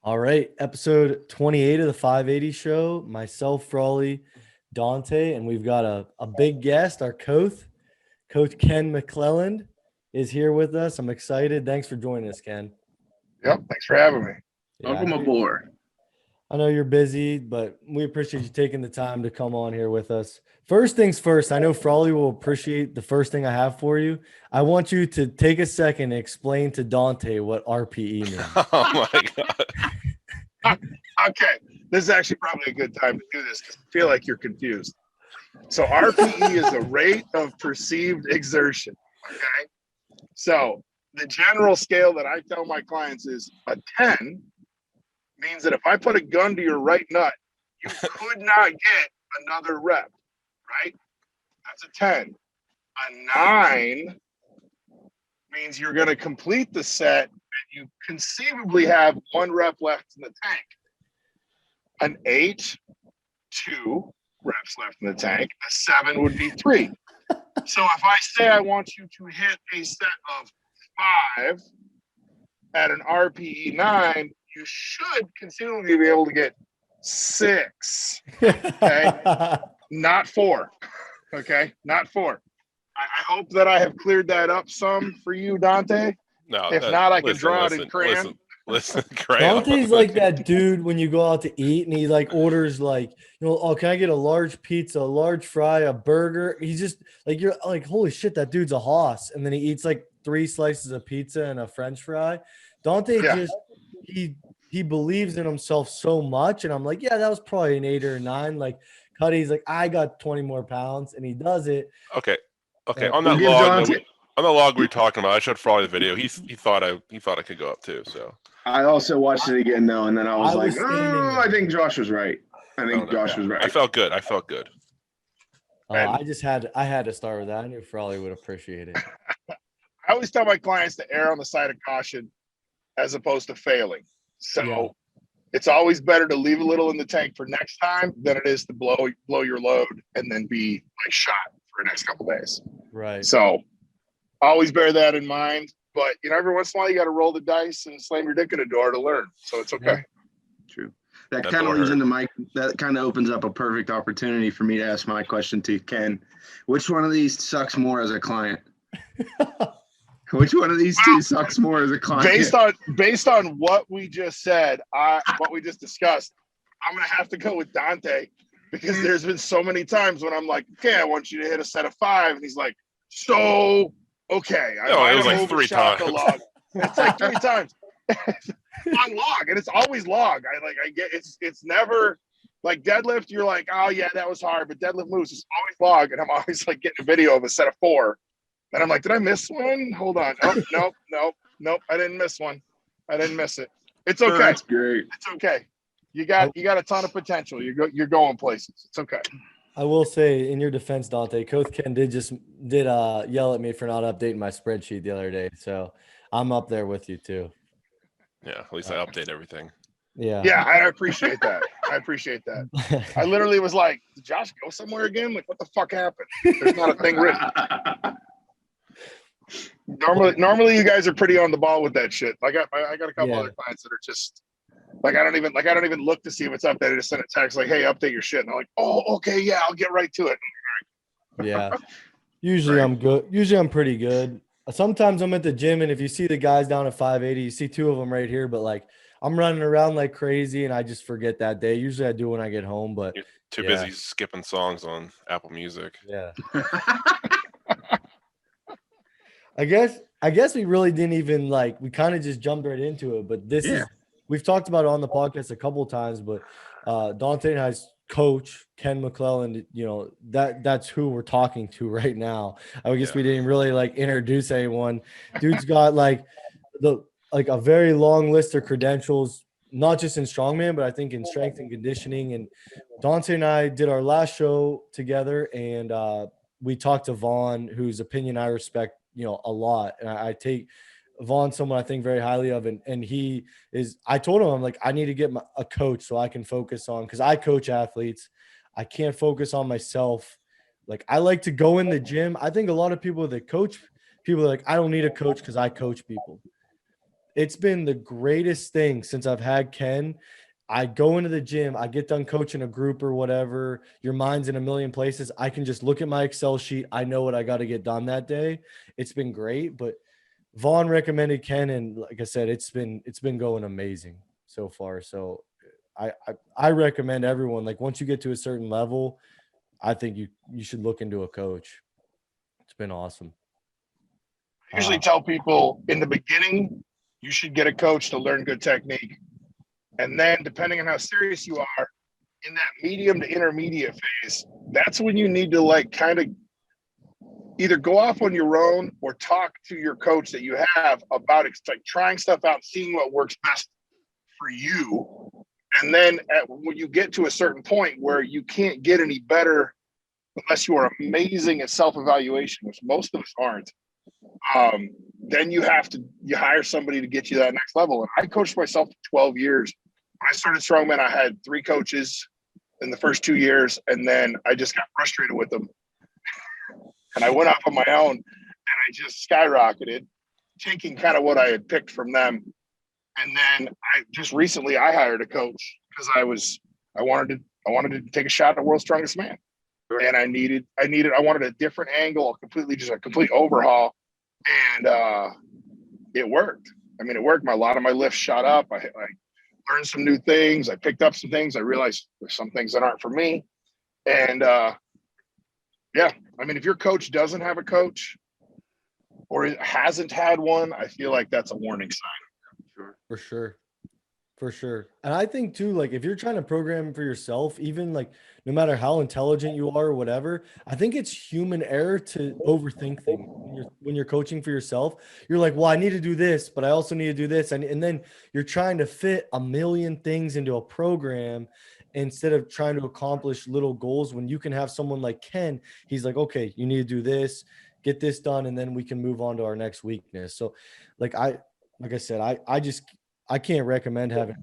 All right, episode 28 of the 580 show. Myself, Frawley, Dante, and we've got a big guest. Our Coach Ken McClelland is here with us. I'm excited. Thanks for joining us, Ken. Yep. Thanks for having me. Yeah, Welcome aboard. I know you're busy, but we appreciate you taking the time to come on here with us. First things first, I know Frawley will appreciate the first thing I have for you. I want you to take a second and explain to Dante what RPE means. Oh my god. Okay. This is actually probably a good time to do this because I feel like you're confused. So RPE is a rate of perceived exertion. Okay. So the general scale that I tell my clients is a 10 means that if I put a gun to your right nut, you could not get another rep, right? That's a 10. A 9 means you're going to complete the set and you conceivably have one rep left in the tank. An 8, 2 reps left in the tank. A 7 would be 3. So if I say I want you to hit a set of 5 at an RPE 9, you should conceivably be able to get 6. Okay. Not 4. Okay. Not 4. I hope that I have cleared that up some for you, Dante. No, if not, I can draw it in crayon. Listen, crayon. Dante's like that dude when you go out to eat and he like orders like, oh, can I get a large pizza, a large fry, a burger? He's just like, you're like, holy shit, that dude's a hoss. And then he eats like 3 slices of pizza and a French fry. Dante just he believes in himself so much. And I'm like, yeah, that was probably an 8 or a 9. Like Cuddy's like, I got 20 more pounds, and he does it. Okay. On that log we were talking about, I showed Frawley the video. He thought I could go up too. So I also watched it again though, and then I was like, I think Josh was right. Josh was right. I felt good. I had to start with that. I knew Frawley would appreciate it. I always tell my clients to err on the side of caution as opposed to failing. So it's always better to leave a little in the tank for next time than it is to blow your load and then be like shot for the next couple of days. Right. So always bear that in mind. But every once in a while you got to roll the dice and slam your dick in a door to learn. So it's okay. True. That kind of leads into that kind of opens up a perfect opportunity for me to ask my question to Ken. Which one of these sucks more as a client? Which one of these two sucks more as a client? Based on what we just said, what we just discussed, I'm gonna have to go with Dante because there's been so many times when I'm like, okay, I want you to hit a set of 5, and he's like, so okay. It was like 3 times. It's like 3 times on log, and it's always log. I get it's never like deadlift. You're like, oh yeah, that was hard, but deadlift moves is always log, and I'm always like getting a video of a set of 4. And I'm like, did I miss one? Hold on. Oh, nope. I didn't miss one. I didn't miss it. It's okay. That's great. It's okay. You got a ton of potential. You're going places. It's okay. I will say, in your defense, Dante, Coath Ken did yell at me for not updating my spreadsheet the other day. So I'm up there with you too. Yeah, at least I update everything. Yeah. Yeah, I appreciate that. I literally was like, did Josh go somewhere again? Like, what the fuck happened? There's not a thing written. Normally you guys are pretty on the ball with that shit. I got a couple other clients that are just like I don't even look to see if it's updated. I just send a text like, hey, update your shit. And I'm like, oh, okay, yeah, I'll get right to it. Yeah. Usually I'm good. Usually I'm pretty good. Sometimes I'm at the gym, and if you see the guys down at 580, you see 2 of them right here, but like I'm running around like crazy and I just forget that day. Usually I do when I get home, but you're too busy skipping songs on Apple Music. Yeah. I guess we really didn't even we kind of just jumped right into it, but we've talked about it on the podcast a couple of times, but Dante and I's coach, Ken McClelland, that's who we're talking to right now. I guess we didn't really introduce anyone. Dude's got a very long list of credentials, not just in strongman, but I think in strength and conditioning. And Dante and I did our last show together, and we talked to Vaughn, whose opinion I respect a lot, and I take Vaughn someone I think very highly of, and he is. I told him, I'm like, I need to get a coach so I can focus on, because I coach athletes. I can't focus on myself. Like, I like to go in the gym. I think a lot of people that coach people are like, I don't need a coach because I coach people. it's been the greatest thing since I've had Ken. I go into the gym, I get done coaching a group or whatever. Your mind's in a million places. I can just look at my Excel sheet. I know what I got to get done that day. It's been great, but Vaughn recommended Ken, and like I said, it's been going amazing so far. So I recommend everyone, like, once you get to a certain level, I think you should look into a coach. It's been awesome. I usually tell people in the beginning, you should get a coach to learn good technique. And then depending on how serious you are, in that medium to intermediate phase, that's when you need to like kind of either go off on your own or talk to your coach that you have about like trying stuff out, seeing what works best for you. And then when you get to a certain point where you can't get any better unless you are amazing at self-evaluation, which most of us aren't, then you hire somebody to get you that next level. And I coached myself for 12 years. When I started Strongman, I had 3 coaches in the first 2 years, and then I just got frustrated with them. And I went off on my own, and I just skyrocketed, taking kind of what I had picked from them. And then I just recently hired a coach because I wanted to take a shot at World's Strongest Man. Sure. And I wanted a different angle, a complete overhaul. And it worked. I mean, it worked. A lot of my lifts shot up. I learned some new things. I picked up some things. I realized there's some things that aren't for me. And yeah, I mean, if your coach doesn't have a coach or hasn't had one, I feel like that's a warning sign. For sure. And I think too, like, if you're trying to program for yourself, even like no matter how intelligent you are or whatever, I think it's human error to overthink things when you're coaching for yourself. You're like, well, I need to do this, but I also need to do this. And then you're trying to fit a million things into a program instead of trying to accomplish little goals. When you can have someone like Ken, he's like, okay, you need to do this, get this done, and then we can move on to our next weakness. So like I said, I can't recommend having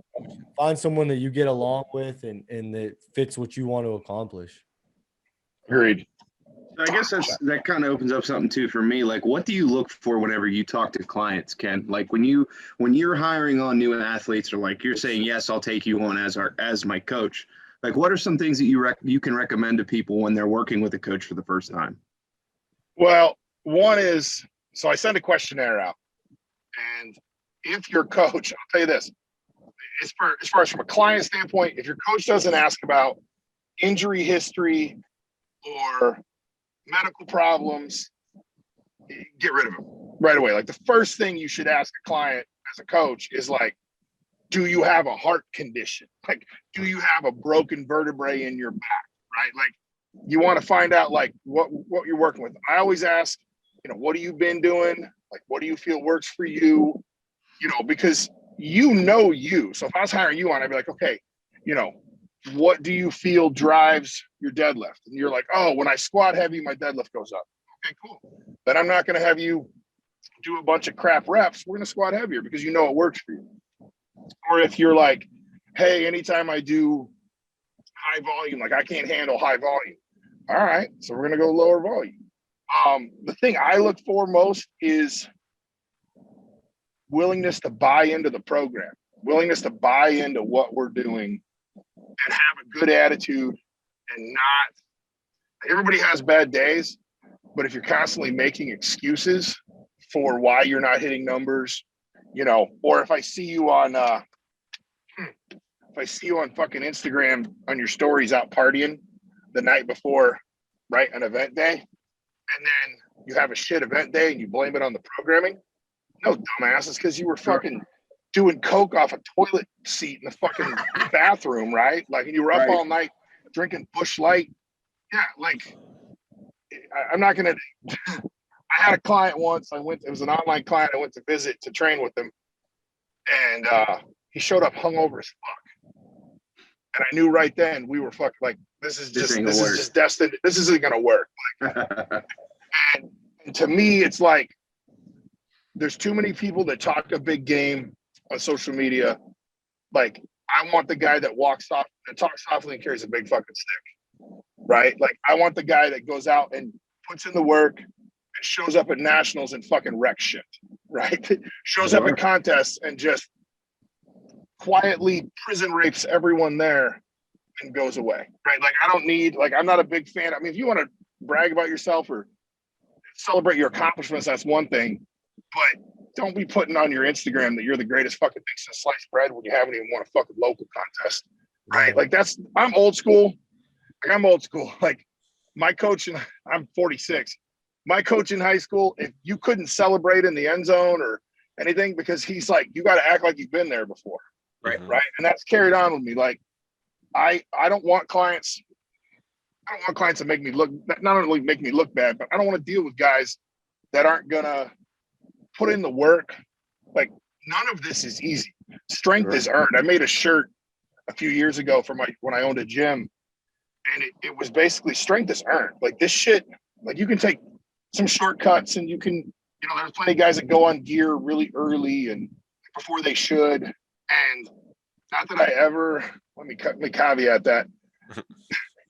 find someone that you get along with and that fits what you want to accomplish. Agreed. I guess that kind of opens up something too for me. Like, what do you look for whenever you talk to clients, Ken? Like when you're hiring on new athletes, or like you're saying, yes, I'll take you on as my coach. Like, what are some things that you can recommend to people when they're working with a coach for the first time? Well, one is, so I send a questionnaire out, and if your coach, I'll tell you this, as far as from a client standpoint, if your coach doesn't ask about injury history or medical problems, get rid of them right away. Like the first thing you should ask a client as a coach is like, do you have a heart condition? Like, do you have a broken vertebrae in your back, right? Like you want to find out like what you're working with. I always ask, what have you been doing? Like, what do you feel works for you? Because you. So if I was hiring you on, I'd be like, okay, what do you feel drives your deadlift? And you're like, oh, when I squat heavy, my deadlift goes up. Okay, cool. Then I'm not going to have you do a bunch of crap reps. We're going to squat heavier because it works for you. Or if you're like, hey, anytime I do high volume, like I can't handle high volume. All right, so we're going to go lower volume. The thing I look for most is willingness to buy into the program, willingness to buy into what we're doing and have a good attitude and not, everybody has bad days, but if you're constantly making excuses for why you're not hitting numbers, or if I see you on fucking Instagram on your stories out partying the night before, right, an event day, and then you have a shit event day and you blame it on the programming. No, dumbass, it's because you were fucking doing coke off a toilet seat in the fucking bathroom, right? Like, and you were up all night drinking Busch Light. Yeah, like, I'm not gonna. I had a client once. It was an online client. I went to visit to train with him, and he showed up hungover as fuck. And I knew right then we were fucking like, this is just destined. This isn't gonna work. Like, and to me, it's like, there's too many people that talk a big game on social media. Like, I want the guy that talks softly and carries a big fucking stick, right? Like, I want the guy that goes out and puts in the work shows up at nationals and fucking wrecks shit, right? Shows up at contests and just quietly prison rapes everyone there and goes away, right? Like, I don't need, like, I'm not a big fan. I mean, if you want to brag about yourself or celebrate your accomplishments, that's one thing, but don't be putting on your Instagram that you're the greatest fucking thing since sliced bread when you haven't even won a fucking local contest, right? Like, I'm old school. Like, I'm old school. Like, my coach, and I'm 46. My coach in high school, if you couldn't celebrate in the end zone or anything, because he's like, you got to act like you've been there before, right? Right. And that's carried on with me. Like, I don't want clients. I don't want clients to make me look, not only make me look bad, but I don't want to deal with guys that aren't gonna put in the work. Like, none of this is easy. Strength is earned. I made a shirt a few years ago for when I owned a gym, and it was basically strength is earned. Like, this shit, like, you can take some shortcuts and you can, you know, there's plenty of guys that go on gear really early and before they should. And not that I ever, let me caveat that.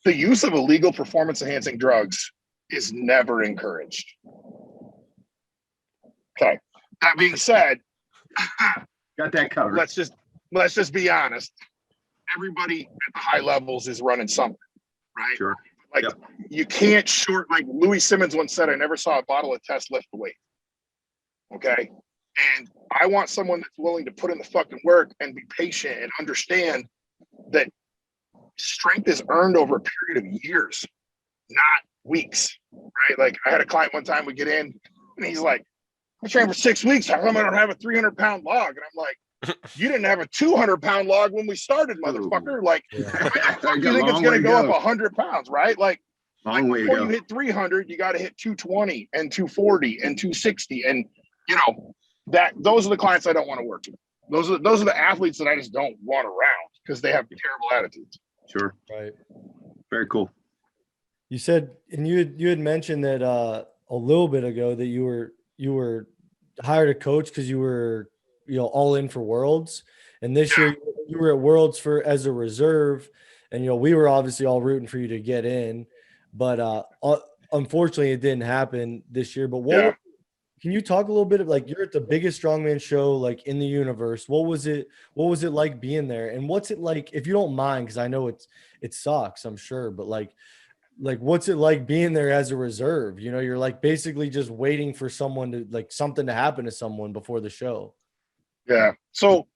The use of illegal performance enhancing drugs is never encouraged. Okay. That being said, got that covered. Let's just be honest. Everybody at the high levels is running something, right? Sure. Like, you can't like Louis Simmons once said, I never saw a bottle of test lift the weight. Okay. And I want someone that's willing to put in the fucking work and be patient and understand that strength is earned over a period of years, not weeks, right? Like, I had a client one time, we get in and he's like, I trained for 6 weeks. How come I don't have a 300-pound log? And I'm like, you didn't have a 200-pound log when we started, motherfucker. Like, you think it's going to go up 100 pounds, right? Like, before you hit 300, you got to hit 220 and 240 and 260. And, you know, those are the clients I don't want to work with. Those are the athletes that I just don't want around because they have terrible attitudes. Sure. Right. Very cool. You said, and you had mentioned that a little bit ago that you were hired a coach because you were, you know, all in for Worlds, and this year you were at Worlds as a reserve, and, you know, we were obviously all rooting for you to get in, but unfortunately it didn't happen this year. But can you talk a little bit of, like, you're at the biggest strongman show like in the universe. What was it like being there, and what's it like, if you don't mind, because I know it sucks, I'm sure, but like what's it like being there as a reserve? You know, you're like basically just waiting for someone to, like, something to happen to someone before the show. Yeah. So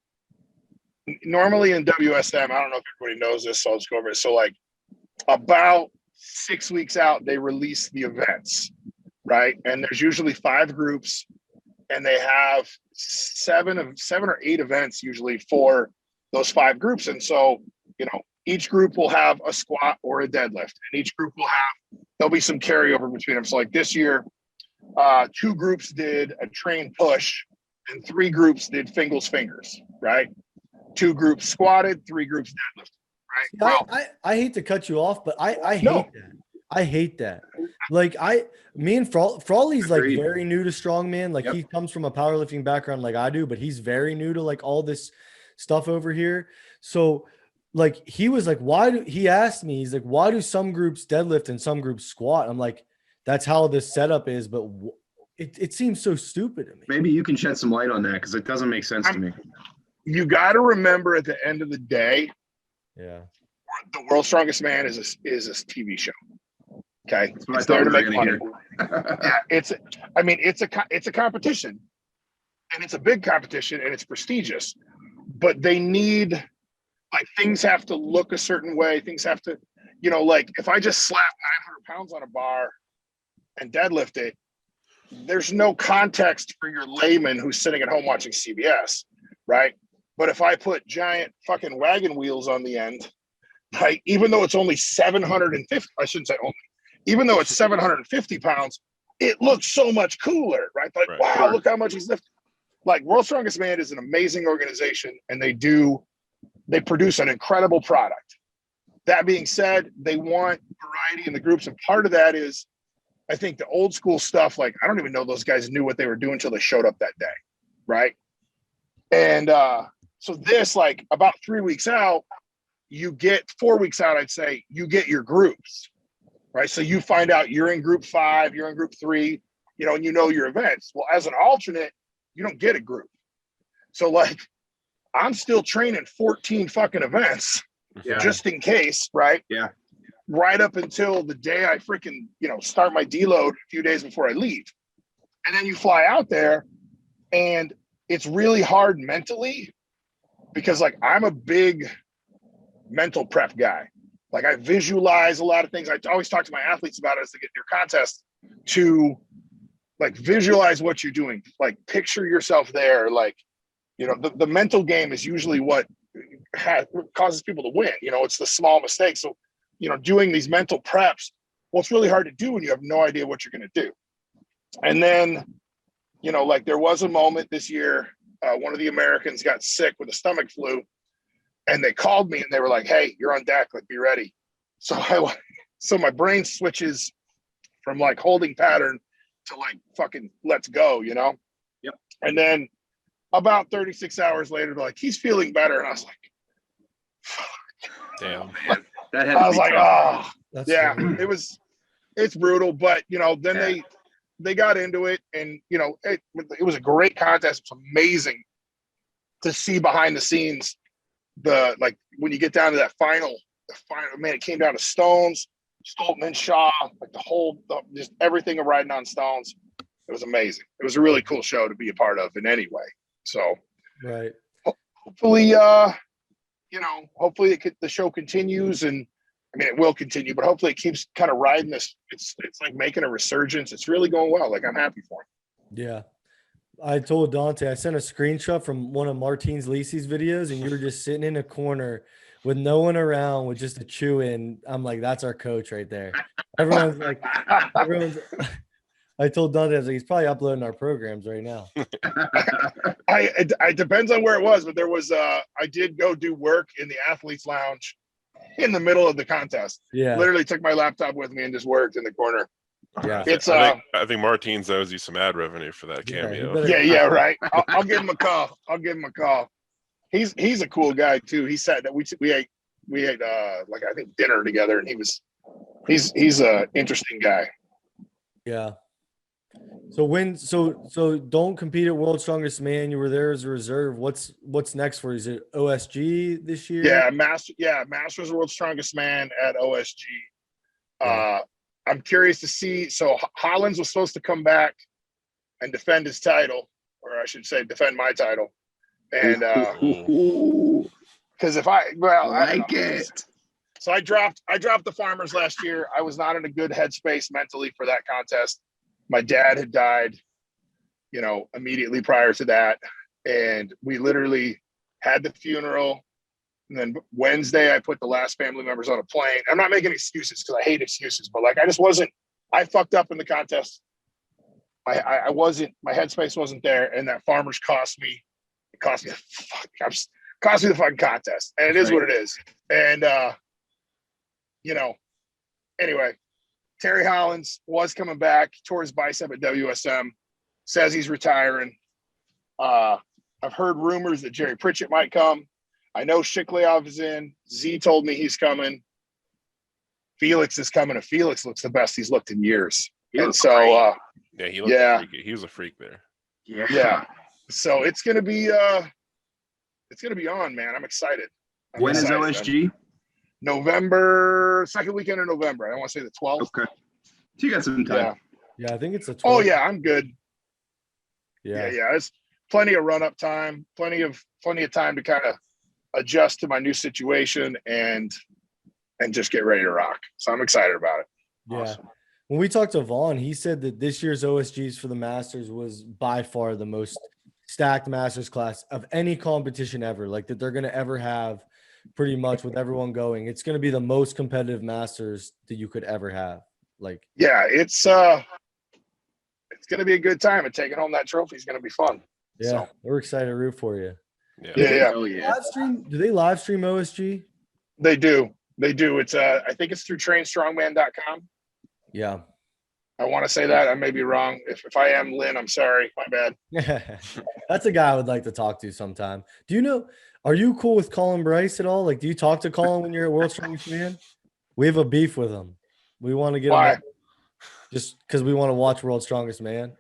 normally in WSM, I don't know if everybody knows this, so I'll just go over it. So, like, about 6 weeks out, they release the events, right? And there's usually 5 groups, and they have 7 or 8 events usually for those 5 groups. And so, you know, each group will have a squat or a deadlift, and each group there'll be some carryover between them. So, like, this year, 2 groups did a train push and 3 groups did fingers, right? 2 groups squatted, 3 groups deadlifted, right? I hate to cut you off, but I hate that. I hate that. Like, me and Frawley's like very new to strongman. Like, he comes from a powerlifting background like I do, but he's very new to like all this stuff over here. So, like, he was like, he asked me, he's like, why do some groups deadlift and some groups squat? I'm like, that's how this setup is, but it seems so stupid to me. Maybe you can shed some light on that, because it doesn't make sense to me. You got to remember, at the end of the day, the World's Strongest Man is a TV show. Okay, it's there to make money. It's a competition, and it's a big competition, and it's prestigious. But they need, like, things have to look a certain way. Things have to, you know, like, if I just slap 900 pounds on a bar and deadlift it, there's no context for your layman who's sitting at home watching CBS, right? But if I put giant fucking wagon wheels on the end, right, even though it's only 750, I shouldn't say only, even though it's 750 pounds, it looks so much cooler, right? Like, wow, look how much he's lifting. Like, World's Strongest Man is an amazing organization, and they produce an incredible product. That being said, they want variety in the groups, and part of that is, I think, the old school stuff, like, I don't even know those guys knew what they were doing until they showed up that day, right? And so this, like, about 3 weeks out, 4 weeks out, I'd say, you get your groups, right? So you find out you're in group 5, you're in group 3, and you know your events. Well, as an alternate, you don't get a group. So like, I'm still training 14 fucking events just in case, right? Yeah. Right up until the day I freaking, start my deload a few days before I leave. And then you fly out there and it's really hard mentally because like I'm a big mental prep guy. Like I visualize a lot of things. I always talk to my athletes about it as they get near contest to like visualize what you're doing, like picture yourself there. Like, the mental game is usually what causes people to win. It's the small mistakes. So, doing these mental preps, well, it's really hard to do when you have no idea what you're going to do. And then, like there was a moment this year, one of the Americans got sick with a stomach flu and they called me and they were like, hey, you're on deck, like be ready. So my brain switches from like holding pattern to like fucking let's go, Yep. And then about 36 hours later, they're like, he's feeling better. And I was like, fuck. Damn. That had I was like, oh, yeah, funny. it's brutal. But, then they got into it and, it was a great contest. It's amazing to see behind the scenes, like when you get down to that final, man, it came down to stones, Stoltman, Shaw, like just everything of riding on stones. It was amazing. It was a really cool show to be a part of in any way. So Right. hopefully, hopefully the show continues, and I mean it will continue, but hopefully it keeps kind of riding this. It's like making a resurgence. It's really going well. Like I'm happy for him. Yeah. I told Dante, I sent a screenshot from one of Martins Lisi's videos, and you were just sitting in a corner with no one around with just a chew in. I'm like, that's our coach right there. Everyone's I told Dante, I was like, he's probably uploading our programs right now. It depends on where it was, but there was I did go do work in the athletes lounge in the middle of the contest. Yeah. Literally took my laptop with me and just worked in the corner. Yeah. It's I think Martins owes you some ad revenue for that cameo. Yeah, right. I'll give him a call. He's a cool guy too. He said that we ate like I think dinner together, and he's a interesting guy. Yeah. So don't compete at World's Strongest Man. You were there as a reserve. What's next for you? Is it OSG this year? Masters of World's Strongest Man at OSG. I'm curious to see. So Hollins was supposed to come back and defend his title, or I should say defend my title. And because I like it. So I dropped the Farmers last year. I was not in a good headspace mentally for that contest. My dad had died, immediately prior to that. And we literally had the funeral. And then Wednesday, I put the last family members on a plane. I'm not making excuses because I hate excuses, but like, I fucked up in the contest. My headspace wasn't there. And that Farmers cost me the fucking contest. And it is what it is. And, anyway, Terry Hollins was coming back, tore his bicep at WSM, says he's retiring. I've heard rumors that Jerry Pritchett might come. I know Shikleov is in. Z told me he's coming. Felix is coming, and Felix looks the best he's looked in years. And so, he was a freak there. Yeah. So it's gonna be on, man. I'm excited. When is OSG? November, second weekend of November. I don't want to say the 12th. Okay. So you got some time. Yeah, I think it's a 12th. Oh yeah, I'm good. Yeah. It's plenty of run up time, plenty of time to kind of adjust to my new situation and just get ready to rock. So I'm excited about it. Yeah. Awesome. When we talked to Vaughn, he said that this year's OSGs for the Masters was by far the most stacked Masters class of any competition ever, like that they're going to ever have pretty much with everyone going. It's going to be the most competitive Masters that you could ever have. Like, yeah, it's going to be a good time, and taking home that trophy is going to be fun. Yeah, so. We're excited to root for you. Yeah. Oh, yeah. Do they live stream OSG? They do. It's I think it's through trainstrongman.com. Yeah. I want to say that. I may be wrong. If I am, Lynn, I'm sorry. My bad. That's a guy I would like to talk to sometime. Are you cool with Colin Bryce at all? Like, do you talk to Colin when you're at World's Strongest Man? We have a beef with him. We want to get him just because we want to watch World's Strongest Man.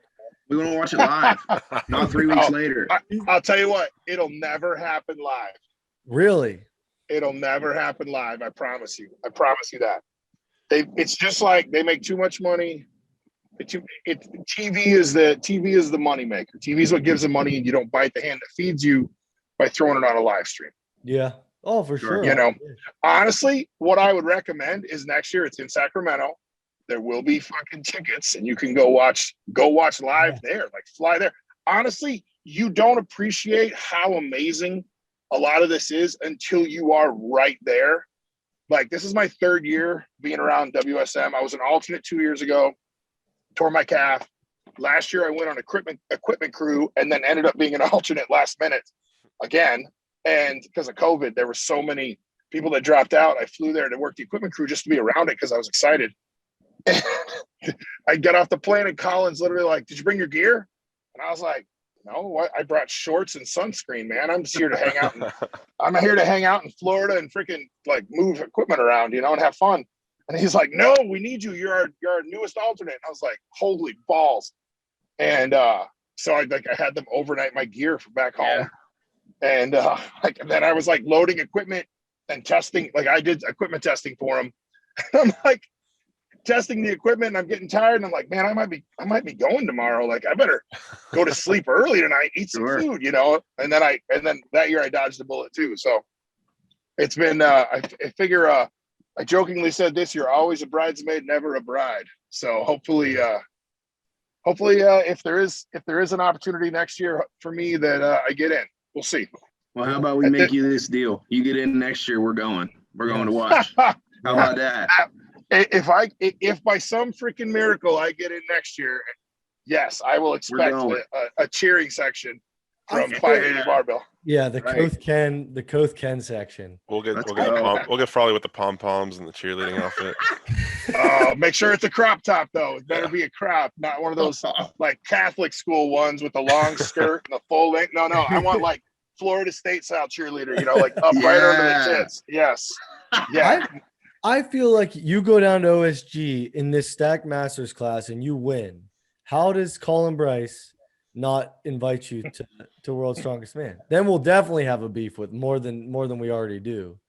We want to watch it live, not 3 weeks later. I'll tell you what, it'll never happen live. Really? It'll never happen live. I promise you. I promise you that. It's just like they make too much money. TV is the money maker. TV is what gives them money, and you don't bite the hand that feeds you by throwing it on a live stream. Yeah. Oh, for sure. You know, honestly, what I would recommend is next year it's in Sacramento. There will be fucking tickets, and you can go watch live there, like fly there. Honestly, you don't appreciate how amazing a lot of this is until you are right there. Like, this is my 3rd year being around WSM. I was an alternate 2 years ago, tore my calf. Last year I went on equipment crew and then ended up being an alternate last minute again. And because of COVID, there were so many people that dropped out. I flew there to work the equipment crew just to be around it because I was excited. I got off the plane and Colin's literally like, "Did you bring your gear?" And I was like, "No, I brought shorts and sunscreen, man. I'm just here to hang out. I'm here to hang out in Florida and freaking like move equipment around, you know, and have fun." And he's like, "No, we need you. You're our newest alternate." And I was like, "Holy balls!" And so I had them overnight my gear from back home, and then I was like loading equipment and testing. Like, I did equipment testing for him. I'm like testing the equipment, and I'm getting tired, and I'm like, "Man, I might be going tomorrow. Like, I better go to sleep early tonight, eat some food, you know." And then that year I dodged a bullet too. So it's been I figure I jokingly said this year, always a bridesmaid, never a bride. So hopefully if there is an opportunity next year for me that I get in, we'll see. Well, how about we make you this deal? You get in next year, we're going to watch. How about that? If by some freaking miracle I get in next year, yes, I will expect a cheering section from 580 Barbell. Yeah, the Coath Ken section. We'll get Farley with the pom poms and the cheerleading outfit. Make sure it's a crop top though. It better be a crop, not one of those like Catholic school ones with the long skirt and the full length. No, I want like Florida State style cheerleader, you know, like up right under the tits. Yes. Yeah. I feel like you go down to OSG in this Stack Masters class and you win. How does Colin Bryce not invite you to World's Strongest Man? Then we'll definitely have a beef with more than we already do.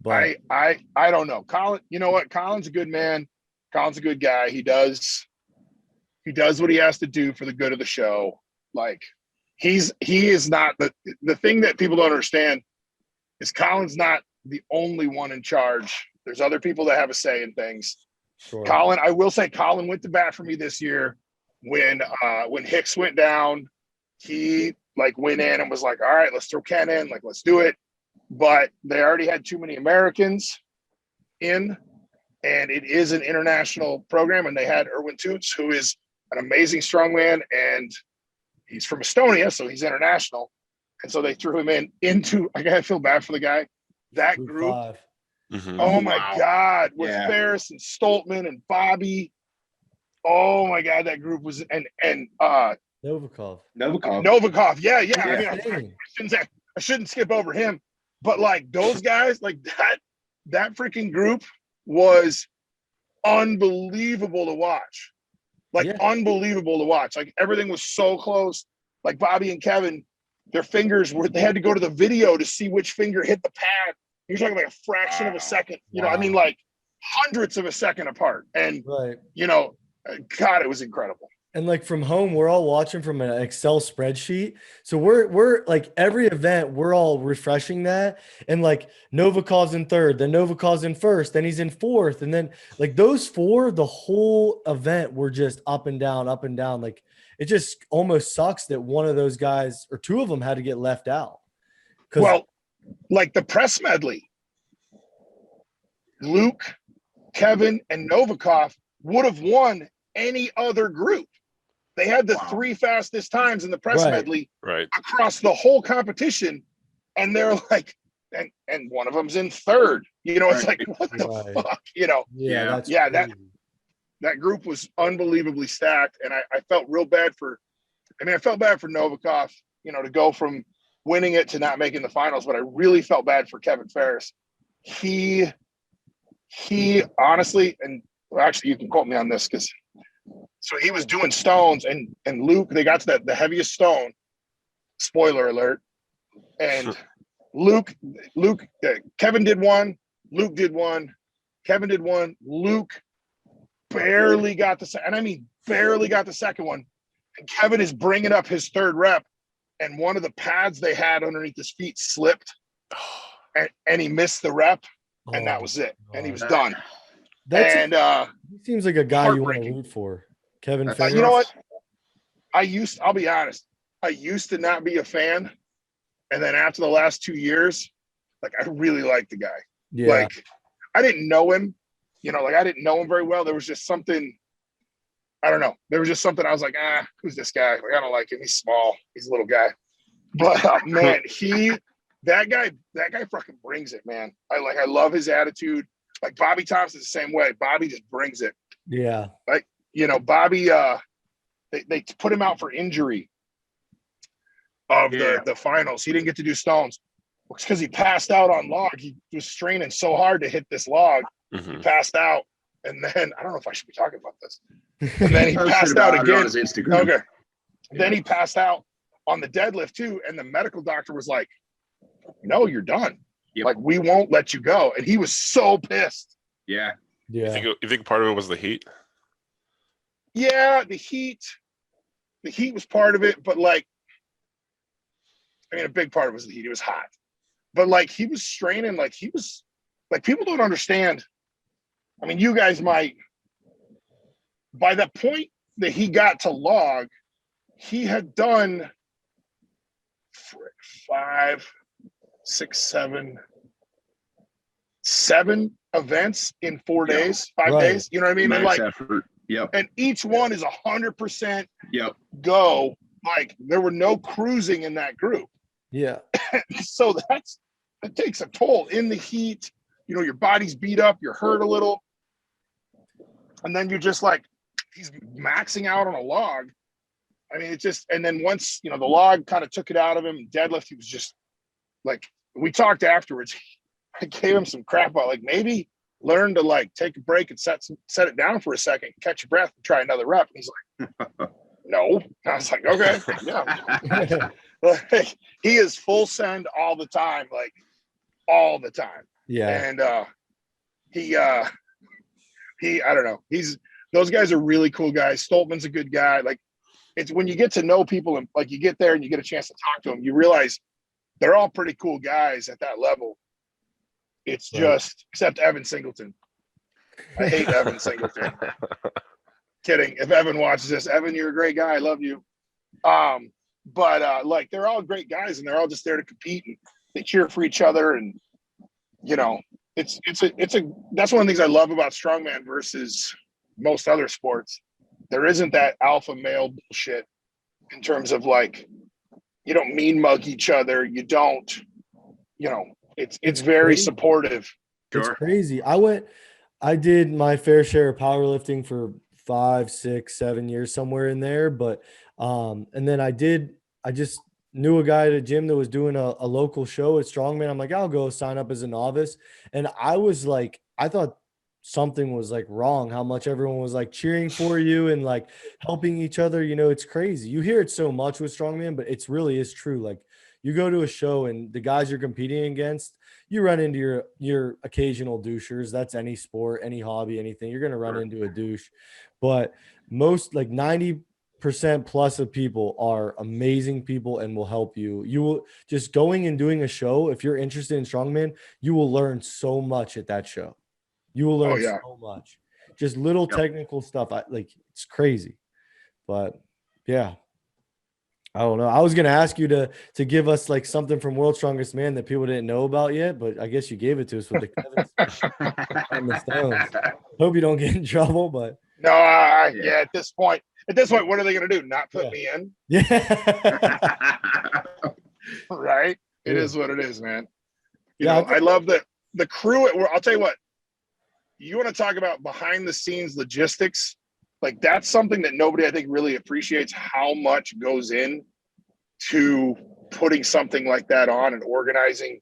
But I don't know. Colin, you know what? Colin's a good man. Colin's a good guy. He does what he has to do for the good of the show. Like, he is not the thing that people don't understand is Colin's not the only one in charge. There's other people that have a say in things. Sure. Colin, I will say Colin went to bat for me this year when Hicks went down. He like went in and was like, "All right, let's throw Ken in, like, let's do it." But they already had too many Americans in, and it is an international program. And they had Erwin Toots, who is an amazing strongman, and he's from Estonia, so he's international. And so they threw him into. I gotta feel bad for the guy. That group. Mm-hmm. Oh my God, with Ferris and Stoltman and Bobby. Oh my God, that group was and Novikov. Yeah. I mean, I shouldn't skip over him, but like those guys, like that freaking group was unbelievable to watch. Unbelievable to watch. Like, everything was so close. Like, Bobby and Kevin, their fingers they had to go to the video to see which finger hit the pad. You're talking like a fraction of a second, you know, I mean, like hundredths of a second apart. And, you know, God, it was incredible. And like from home, we're all watching from an Excel spreadsheet. So we're like every event, we're all refreshing that. And like Novikov's in third, then Novikov's in first, then he's in fourth. And then like those four, the whole event were just up and down, up and down. Like, it just almost sucks that one of those guys or two of them had to get left out. Well, like the press medley, Luke, Kevin, and Novikov would have won any other group. They had the three fastest times in the press medley across the whole competition. And they're like, and one of them's in third. You know, it's like, what the fuck? You know? That group was unbelievably stacked. And I felt real bad I felt bad for Novikov, you know, to go from winning it to not making the finals, but I really felt bad for Kevin Ferris. He honestly, and actually you can quote me on this because So he was doing stones, and Luke, they got to the heaviest stone. Spoiler alert. And Kevin did one, Luke did one, Kevin did one, Luke barely got the second, and I mean barely got the second one. And Kevin is bringing up his third rep, and one of the pads they had underneath his feet slipped, and he missed the rep, and that was it, and he was done. He seems like a guy you want to root for, Kevin. You know what? I'll be honest. I used to not be a fan, and then after the last 2 years, like I really like the guy. Yeah. Like I didn't know him, like I didn't know him very well. There was just something, I don't know. There was just something I was like, who's this guy? Like I don't like him. He's small. He's a little guy. But man, that guy fucking brings it, man. I love his attitude. Like Bobby Thompson's the same way. Bobby just brings it. Yeah. Like, Bobby, they put him out for injury of the finals. He didn't get to do stones because he passed out on log. He was straining so hard to hit this log. He passed out. And then I don't know if I should be talking about this. And then he passed out again. On his Instagram. Okay. Then he passed out on the deadlift too. And the medical doctor was like, no, you're done. Yep. Like, we won't let you go. And he was so pissed. Yeah. Yeah. You think part of it was the heat? Yeah, the heat was part of it, but a big part of it was the heat. It was hot. But he was straining, he was people don't understand. I mean, you guys might, by the point that he got to log, he had done 7 events in 4 days, 5 days. You know what I mean? Max effort. Yep. And each one is 100% go. There were no cruising in that group. Yeah. So that takes a toll in the heat. Your body's beat up, you're hurt a little. And then you're just he's maxing out on a log. I mean, and then once, the log kind of took it out of him, deadlift, he was just we talked afterwards. I gave him some crap about maybe learn to take a break and set it down for a second, catch your breath and try another rep. And he's like, no. I was like, okay, yeah. He is full send all the time, all the time. Yeah. And he I don't know. Those guys are really cool guys. Stoltman's a good guy. It's when you get to know people and you get there and you get a chance to talk to them, you realize they're all pretty cool guys at that level. It's just, except Evan Singleton. I hate Evan Singleton. Kidding. If Evan watches this, Evan, you're a great guy. I love you. But they're all great guys and they're all just there to compete and they cheer for each other. And, that's one of the things I love about strongman versus most other sports. There isn't that alpha male bullshit in terms of you don't mean mug each other. You don't, it's very supportive. It's crazy. I did my fair share of powerlifting for 5, 6, 7 years, somewhere in there. But, and then I just knew a guy at a gym that was doing a local show at Strongman. I'm like, I'll go sign up as a novice. And I was I thought something was wrong, how much everyone was cheering for you and helping each other. It's crazy. You hear it so much with Strongman, but it's really is true. You go to a show and the guys you're competing against, you run into your occasional douchers. That's any sport, any hobby, anything. You're going to run into a douche. But most 90% plus of people are amazing people and will help you. You will just going and doing a show. If you're interested in Strongman, you will learn so much at that show. You will learn so much, just little technical stuff. It's crazy, but yeah, I don't know. I was going to ask you to give us something from World's Strongest Man that people didn't know about yet, but I guess you gave it to us with the Kevin and the stones. Hope you don't get in trouble, but no, at this point, what are they going to do? Not put me in? Yeah. Right. It is what it is, man. I love the crew I'll tell you what, you want to talk about behind the scenes logistics. That's something that nobody, I think, really appreciates how much goes in to putting something like that on and organizing,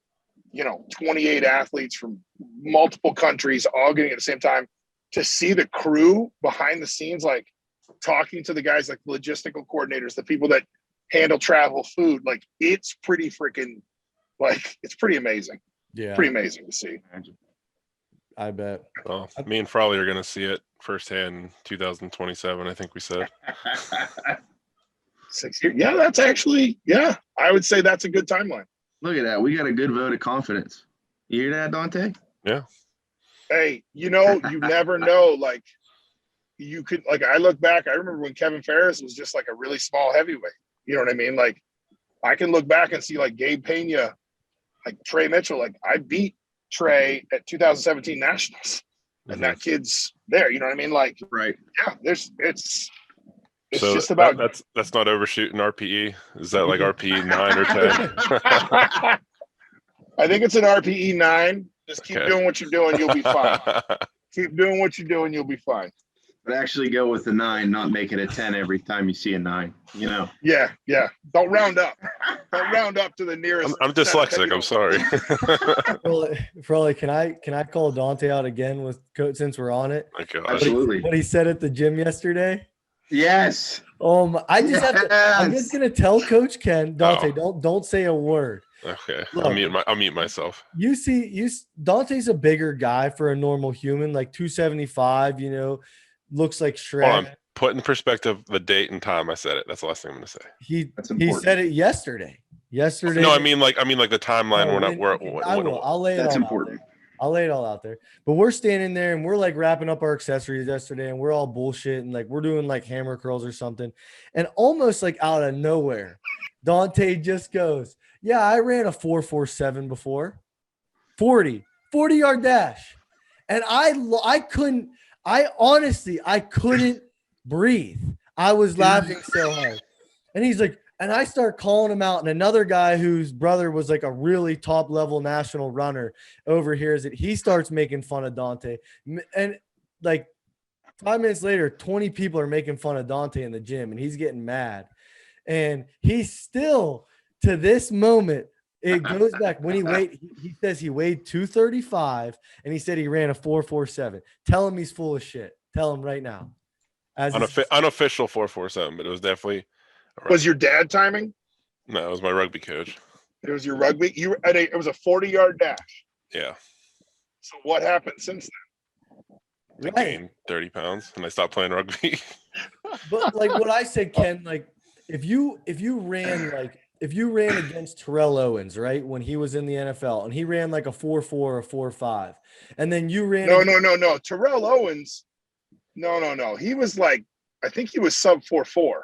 28 athletes from multiple countries all getting at the same time. To see the crew behind the scenes, talking to the guys like logistical coordinators, the people that handle travel, food, like it's pretty freaking, like it's pretty amazing. Yeah, pretty amazing to see. I bet. Well, me and Frawley are going to see it firsthand in 2027, I think we said. 6 years. Yeah, that's actually, yeah, I would say that's a good timeline. Look at that. We got a good vote of confidence. You hear that, Dante? Yeah. Hey, you never know. Like, you could, like, I look back, I remember when Kevin Ferris was just like a really small heavyweight. You know what I mean? Like, I can look back and see like Gabe Pena, like Trey Mitchell. Like, I beat Trey at 2017 Nationals, and that kid's there. You know what I mean? Like, right. Yeah, it's so just about that's not overshooting RPE. Is that like RPE 9 or 10? I think it's an RPE 9. Just keep doing what you're doing, you'll be fine. Keep doing what you're doing, you'll be fine. But actually go with the 9, not make it a 10 every time you see a 9. You know. Yeah. Don't round up. Don't round up to the nearest. I'm dyslexic. I'm sorry. Frawley, can I call Dante out again with since we're on it? Absolutely. What he said at the gym yesterday. Yes. I just have to. I'm just gonna tell Coach Ken, Dante, don't say a word. Okay. Look, I'll mute myself. Dante's a bigger guy for a normal human, like 275. Looks like Shrek. Put in perspective the date and time I said it. That's the last thing I'm gonna say. He said it yesterday. No, I mean like the timeline. I'll lay it That's all important. out there. I'll lay it all out there. But we're standing there and we're like wrapping up our accessories yesterday, and we're all bullshit and like we're doing like hammer curls or something, and almost like out of nowhere, Dante just goes, "Yeah, I ran a 4.47 before, 40-yard dash," and I honestly couldn't breathe. I was laughing so hard. And he's like, and I start calling him out. And another guy whose brother was like a really top level national runner overhears it. He starts making fun of Dante. And like 5 minutes later, 20 people are making fun of Dante in the gym, and he's getting mad. And he's still, to this moment, it goes back when he says he weighed 235 and he said he ran a 4.47. Tell him he's full of shit. Tell him right now. Unofficial 4.47, but it was definitely. Was your dad timing? No, it was my rugby coach. It was your rugby. It was a 40-yard dash. Yeah. So what happened since then? I gained 30 pounds and I stopped playing rugby. But like what I said, Ken, like if you ran against Terrell Owens, right, when he was in the NFL, and he ran like a 4.4 or 4.5, and then you ran no. Terrell Owens, no. He was like, I think he was sub 4.4.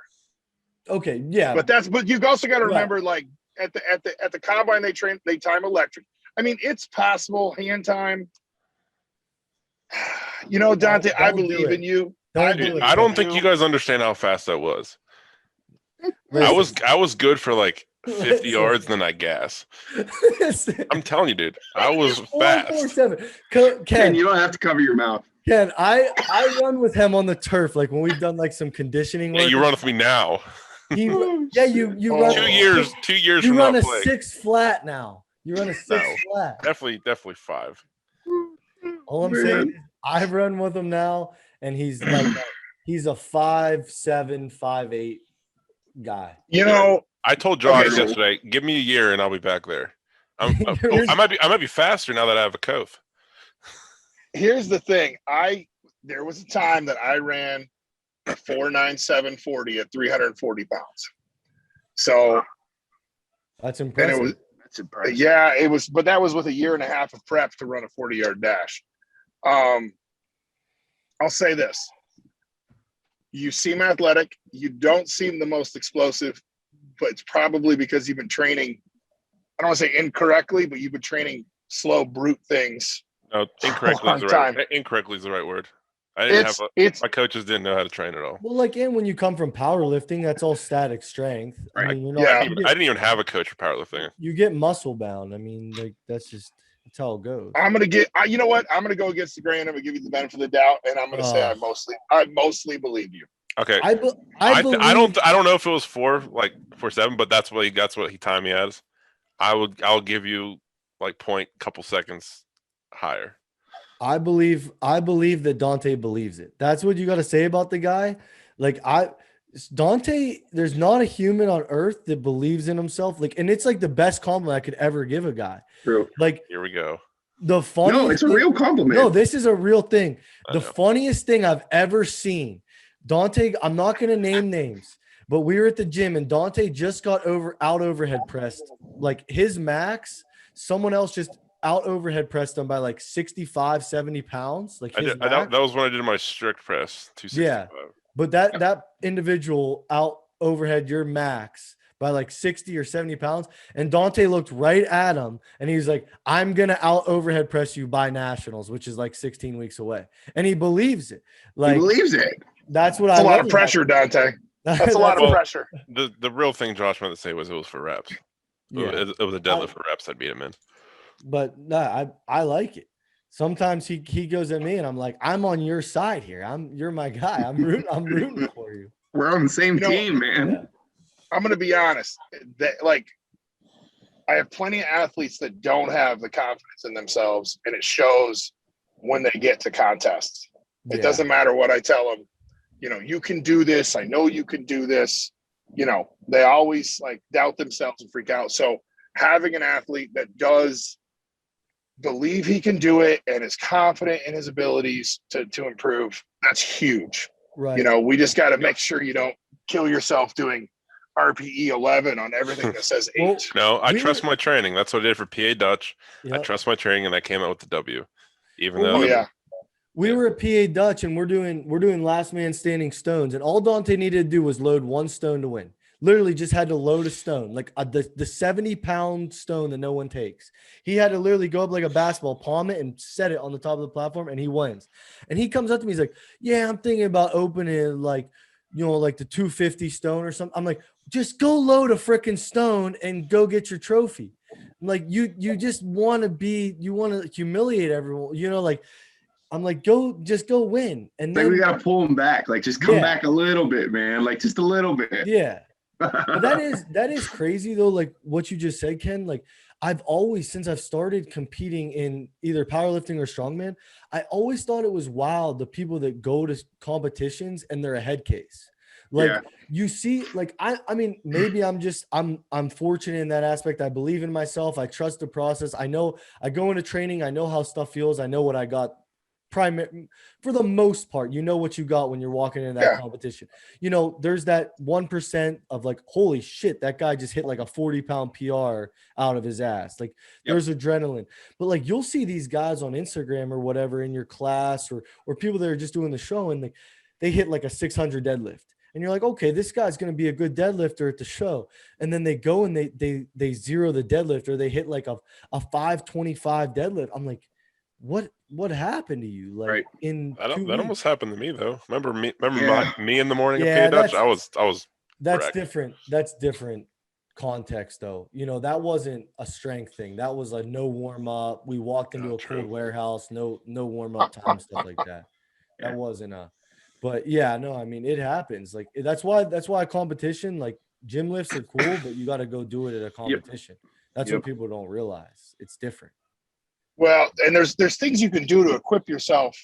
Okay, yeah. But you've also got to remember, like at the combine they time electric. I mean, it's possible hand time. Dante, I believe in you. I don't think you guys understand how fast that was. I was good for like 50 yards, and then I gas. I'm telling you, dude, I was fast. Ken, you don't have to cover your mouth. Ken, I run with him on the turf, like when we've done like some conditioning work. Yeah, you run with me now. You run 2 years. You from run a playing. 6 flat now. You run a 6 flat. Definitely 5. All I'm saying is I run with him now, and he's like he's a 5'7", 5'8" guy. I told Josh yesterday, give me a year and I'll be back there. I might be faster now that I have a Coath. Here's the thing. There was a time that I ran a 4.97 40 at 340 pounds. So that's impressive. That's impressive. Yeah, it was, but that was with a year and a half of prep to run a 40-yard dash. I'll say this. You seem athletic. You don't seem the most explosive, but it's probably because you've been training, I don't want to say incorrectly, but you've been training slow, brute things. No, incorrectly is the right word. My coaches didn't know how to train at all. Well, like, and when you come from powerlifting, that's all static strength. Right. I mean, I didn't even have a coach for powerlifting. You get muscle bound. I mean, like that's how it goes. You know what? I'm gonna go against the grain. I'm gonna give you the benefit of the doubt, and I'm gonna say I mostly believe you. Okay. I don't know if it was 4.7, but that's what he timed me as. I'll give you like couple seconds higher. I believe that Dante believes it. That's what you got to say about the guy. Like Dante, there's not a human on earth that believes in himself. Like, and it's like the best compliment I could ever give a guy. True. Like, here we go. the funniest No, it's a real compliment. No, this is a real thing. The funniest thing I've ever seen, Dante, I'm not going to name names, but we were at the gym and Dante just got out overhead pressed. Like his max, someone else just out overhead pressed him by like 65, 70 pounds. Like that was when I did my strict press, 265. Yeah, but that individual out overhead your max by like 60 or 70 pounds. And Dante looked right at him and he's like, I'm going to out overhead press you by nationals, which is like 16 weeks away. And he believes it. Like, he believes it. That's what That's a lot of pressure, Dante. That's a lot of pressure. The real thing Josh meant to say was it was for reps. Yeah. It was a deadlift for reps. I'd beat him in. But no, I like it. Sometimes he goes at me and I'm like, I'm on your side here. You're my guy. I'm rooting for you. We're on the same team, man. Yeah. I'm going to be honest. That, like, I have plenty of athletes that don't have the confidence in themselves, and it shows when they get to contests. It doesn't matter what I tell them. You know, you can do this. I know you can do this. You know, they always like doubt themselves and freak out. So having an athlete that does believe he can do it and is confident in his abilities to improve, that's huge. Right. You know, we just got to make sure you don't kill yourself doing RPE 11 on everything that says 8. No, I trust my training. That's what I did for PA Dutch. Yep. I trust my training, and I came out with the W. Even though, we were at PA Dutch, and we're doing last man standing stones, and all Dante needed to do was load one stone to win. Literally, just had to load a stone, like the 70-pound stone that no one takes. He had to literally go up like a basketball, palm it, and set it on the top of the platform, and he wins. And he comes up to me, he's like, "Yeah, I'm thinking about opening like." You know, like the 250 stone or something. I'm like, just go load a freaking stone and go get your trophy. I'm like, you just want to humiliate everyone. You know, like, I'm like, just go win. And then we got to pull him back. Like, just come back a little bit, man. Like, just a little bit. Yeah. But that is crazy though. Like what you just said, Ken, like I've always, since I've started competing in either powerlifting or strongman, I always thought it was wild, the people that go to competitions and they're a head case. Like you see, like, I mean, maybe I'm fortunate in that aspect. I believe in myself. I trust the process. I know I go into training. I know how stuff feels. I know what I got. For the most part, you know what you got when you're walking into that competition. You know, there's that 1% of like, holy shit, that guy just hit like a 40-pound PR out of his ass. Like there's adrenaline. But like you'll see these guys on Instagram or whatever in your class or people that are just doing the show and they hit like a 600 deadlift. And you're like, okay, this guy's going to be a good deadlifter at the show. And then they go and they zero the deadlift or they hit like a 525 deadlift. I'm like, what happened to you? Like that almost happened to me though. Remember me in the morning of PA Dutch? I was that's wrecked. Different. That's different context though. You know, that wasn't a strength thing. That was like no warm up. We walked into a cold warehouse, no warm up time, stuff like that. That wasn't but I mean, it happens. Like that's why competition, like gym lifts are cool, but you got to go do it at a competition. That's what people don't realize. It's different. Well, and there's things you can do to equip yourself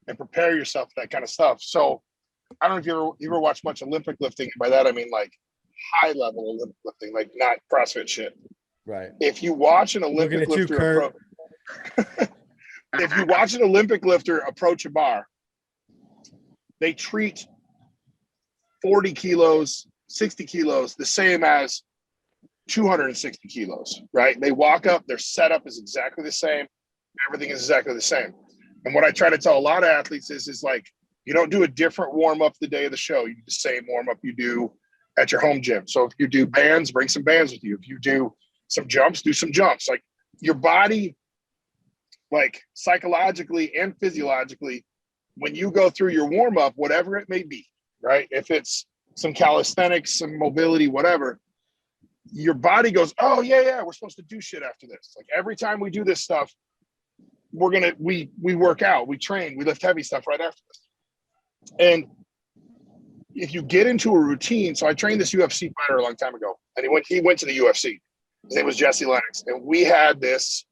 and prepare yourself for that kind of stuff. So I don't know if you ever watch much Olympic lifting. By that I mean like high level Olympic lifting, like not CrossFit shit. Right. If you watch an Olympic lifter if you watch an Olympic lifter approach a bar, they treat 40 kilos, 60 kilos the same as 260 kilos, right? They walk up, their setup is exactly the same. Everything is exactly the same. And what I try to tell a lot of athletes is like, you don't do a different warm-up the day of the show. You do the same warm-up you do at your home gym. So if you do bands, bring some bands with you. If you do some jumps, do some jumps. Like your body, like psychologically and physiologically, when you go through your warm-up, whatever it may be, right? If it's some calisthenics, some mobility, whatever, your body goes, oh yeah, we're supposed to do shit after this. Like every time we do this stuff, we work out, we train, we lift heavy stuff right after this. And if you get into a routine, so I trained this UFC fighter a long time ago, and he went to the UFC. His name was Jesse Lennox, and we had this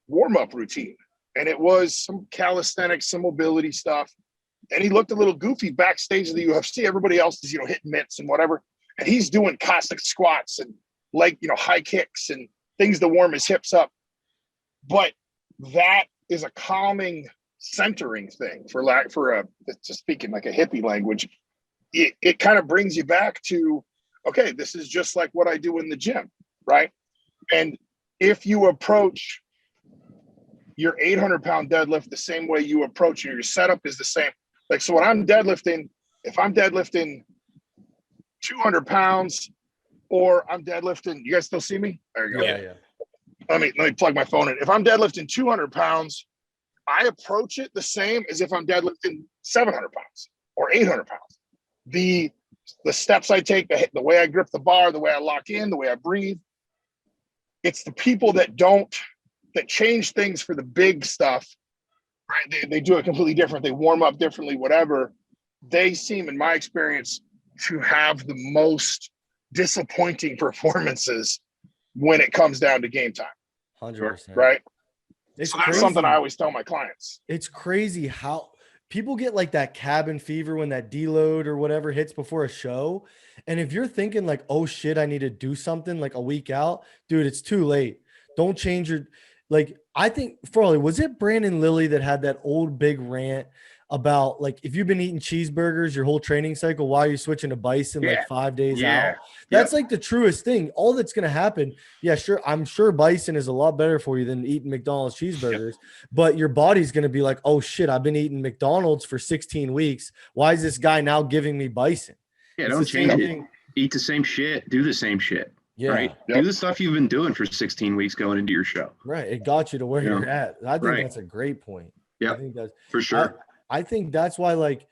warm-up routine, and it was some calisthenics, some mobility stuff. And he looked a little goofy backstage of the UFC. Everybody else is, hitting mitts and whatever. And he's doing cossack squats and high kicks and things to warm his hips up. But that is a calming, centering thing just speaking like a hippie language. It kind of brings you back to, okay, this is just like what I do in the gym, right? And if you approach your 800-pound deadlift the same way you approach your setup is the same. Like, so when I'm deadlifting, if I'm deadlifting 200 pounds or I'm deadlifting, you guys still see me? There you go. Yeah. Let me plug my phone in. If I'm deadlifting 200 pounds, I approach it the same as if I'm deadlifting 700 pounds or 800 pounds. The steps I take, the way I grip the bar, the way I lock in, the way I breathe. It's the people that change things for the big stuff, right? They do it completely different. They warm up differently, whatever. They seem, in my experience, to have the most disappointing performances when it comes down to game time. 100%. Right? It's so that's crazy. Something I always tell my clients. It's crazy how people get like that cabin fever when that deload or whatever hits before a show. And if you're thinking like, oh shit, I need to do something like a week out, dude, it's too late. Don't change your, like, I think was it Brandon Lilly that had that old big rant about like, if you've been eating cheeseburgers your whole training cycle, why are you switching to bison like 5 days out? That's like the truest thing. All that's going to happen. Yeah, sure. I'm sure bison is a lot better for you than eating McDonald's cheeseburgers, but your body's going to be like, oh shit, I've been eating McDonald's for 16 weeks. Why is this guy now giving me bison? Yeah, don't change it. Eat the same shit. Do the same shit. Yeah. Right? Yep. Do the stuff you've been doing for 16 weeks going into your show. Right. It got you to where you're at. I think that's a great point. Yeah. I think that's for sure. I think that's why, like,